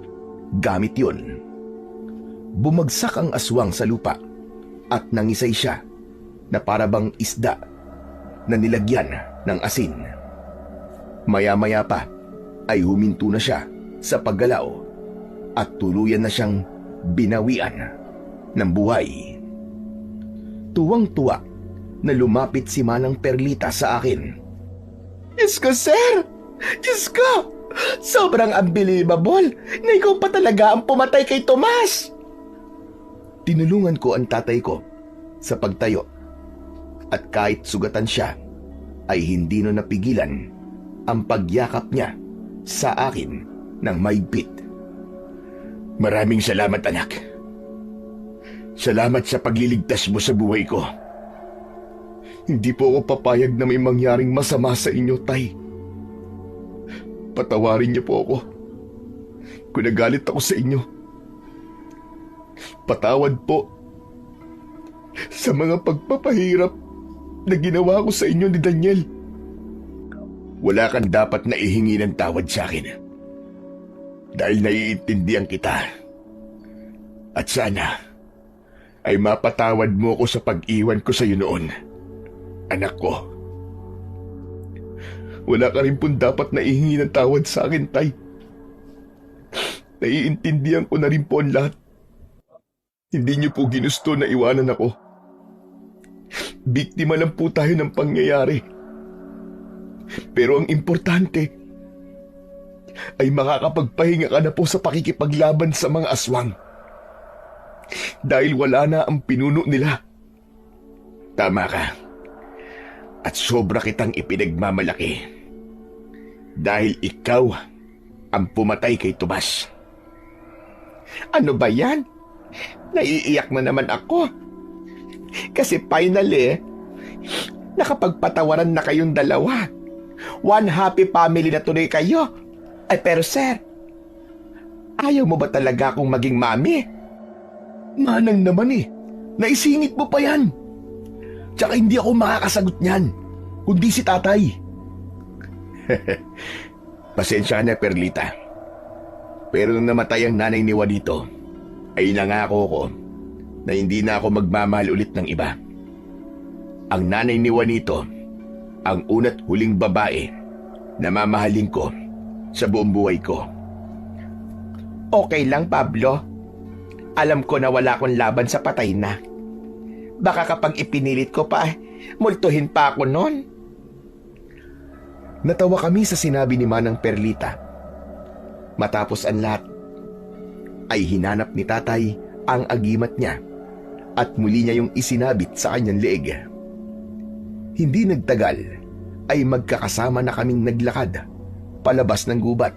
gamit yon. Bumagsak ang aswang sa lupa at nangisay siya na parabang isda na nilagyan ng asin. Maya-maya pa ay huminto na siya sa paggalaw at tuluyan na siyang binawian ng buhay. Tuwang-tuwa na lumapit si Manang Perlita sa akin. Diyos ko, sir! Diyos ko! Sobrang unbelievable na ikaw pa talaga ang pumatay kay Tomas! Tinulungan ko ang tatay ko sa pagtayo at kahit sugatan siya ay hindi no napigilan ang pagyakap niya sa akin ng mahigpit. Maraming salamat, anak. Salamat sa pagliligtas mo sa buhay ko. Hindi po ako papayag na may mangyaring masama sa inyo, Tay. Patawarin niyo po ako kung nagalit ako sa inyo. Patawad po sa mga pagpapahirap na ginawa ko sa inyo ni Daniel. Wala kang dapat na ihingi ng tawad sa akin dahil naiintindihan kita. At sana ay mapatawad mo ko sa pag-iwan ko sa iyo noon, anak ko. Wala ka rin pong dapat na ihingi ng tawad sa akin, Tay. Naiintindihan ko na rin po ang lahat. Hindi niyo po ginusto na iwanan ako. Biktima lang po tayo ng pangyayari. Pero ang importante ay makakapagpahinga ka na po sa pakikipaglaban sa mga aswang. Dahil wala na ang pinuno nila. Tama ka. At sobra kitang ipinagmamalaki. Dahil ikaw ang pumatay kay Tomas. Ano ba yan? Naiiyak na naman ako. Kasi finally, nakapagpatawaran na kayong dalawa. One happy family na tuloy kayo. Ay pero sir, ayaw mo ba talaga akong maging mami? Manang naman naisingit mo pa yan. Tsaka hindi ako makakasagot niyan, kundi si tatay. Pasensya na, Perlita. Pero nung namatay ang nanay ni Juanito, ay nangako ko na hindi na ako magmamahal ulit ng iba. Ang nanay ni Juanito, ang una't huling babae na mamahalin ko sa buong buhay ko. Okay lang, Pablo. Alam ko na wala akong laban sa patay na. Baka kapag ipinilit ko pa, multuhin pa ako nun. Natawa kami sa sinabi ni Manang Perlita. Matapos ang lahat, ay hinanap ni tatay ang agimat niya at muli niya yung isinabit sa kanyang leeg. Hindi nagtagal ay magkakasama na kaming naglakad palabas ng gubat.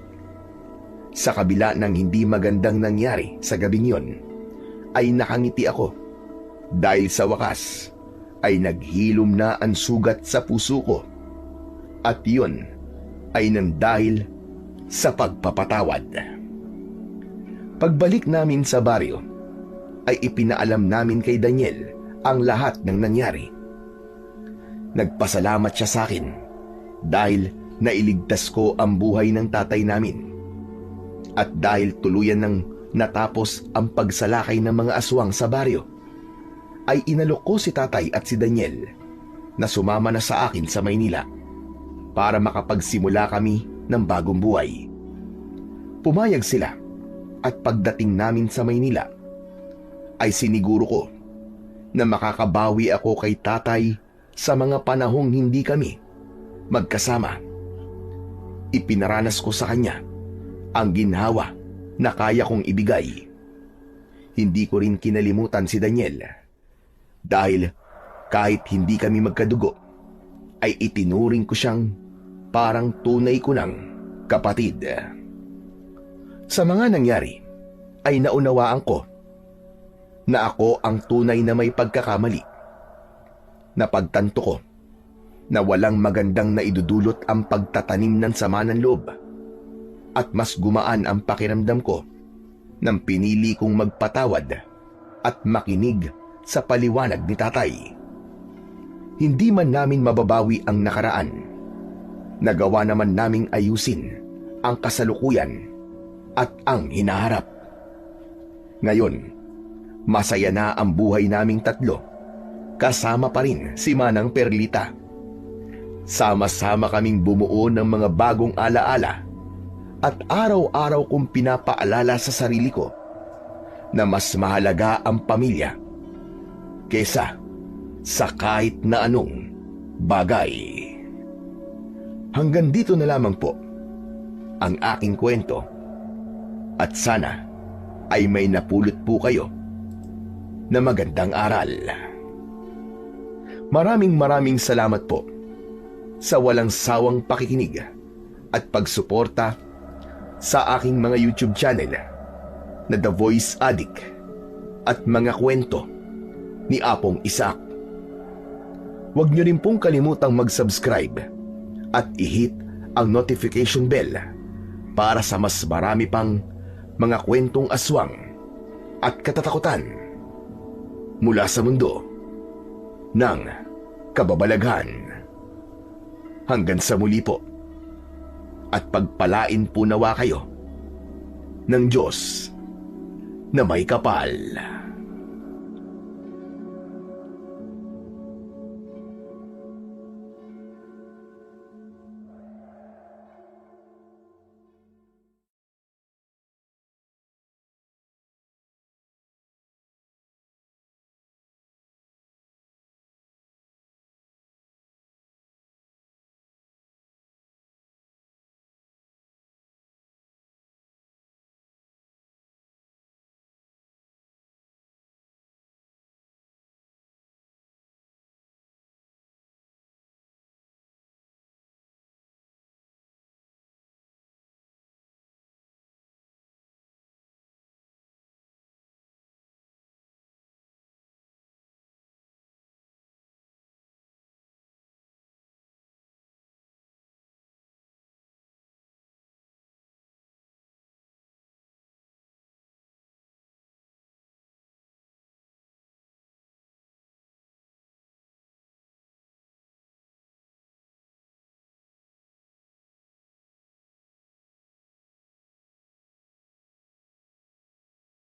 Sa kabila ng hindi magandang nangyari sa gabing yon, ay nakangiti ako dahil sa wakas ay naghilom na ang sugat sa puso ko. At yun ay nang dahil sa pagpapatawad. Pagbalik namin sa baryo, ay ipinaalam namin kay Daniel ang lahat ng nangyari. Nagpasalamat siya sa akin dahil nailigtas ko ang buhay ng tatay namin. At dahil tuluyan ng natapos ang pagsalakay ng mga aswang sa baryo, ay inalok ko si tatay at si Daniel na sumama na sa akin sa Maynila para makapagsimula kami ng bagong buhay. Pumayag sila at pagdating namin sa Maynila ay siniguro ko na makakabawi ako kay tatay sa mga panahong hindi kami magkasama. Ipinaranas ko sa kanya ang ginhawa na kaya kong ibigay. Hindi ko rin kinalimutan si Daniel dahil kahit hindi kami magkadugo, ay itinuring ko siyang parang tunay ko ng kapatid. Sa mga nangyari, ay naunawaan ko na ako ang tunay na may pagkakamali. Napagtanto ko na walang magandang naidudulot ang pagtatanim ng sama ng loob at mas gumaan ang pakiramdam ko nang pinili kong magpatawad at makinig sa paliwanag ni tatay. Hindi man namin mababawi ang nakaraan, nagawa naman naming ayusin ang kasalukuyan at ang hinaharap. Ngayon, masaya na ang buhay naming tatlo, kasama pa rin si Manang Perlita. Sama-sama kaming bumuo ng mga bagong alaala at araw-araw kong pinapaalala sa sarili ko na mas mahalaga ang pamilya kesa sa kahit na anong bagay. Hanggang dito na lamang po ang aking kwento at sana ay may napulot po kayo na magandang aral. Maraming salamat po sa walang sawang pakikinig at pagsuporta sa aking mga YouTube channel na The Voice Addict at mga kwento ni Apong Isaac. huwag niyo rin pong kalimutang mag-subscribe at i-hit ang notification bell para sa mas marami pang mga kwentong aswang at katatakutan mula sa mundo ng kababalaghan. Hanggang sa muli po, at pagpalain po nawa kayo ng Diyos na may kapal.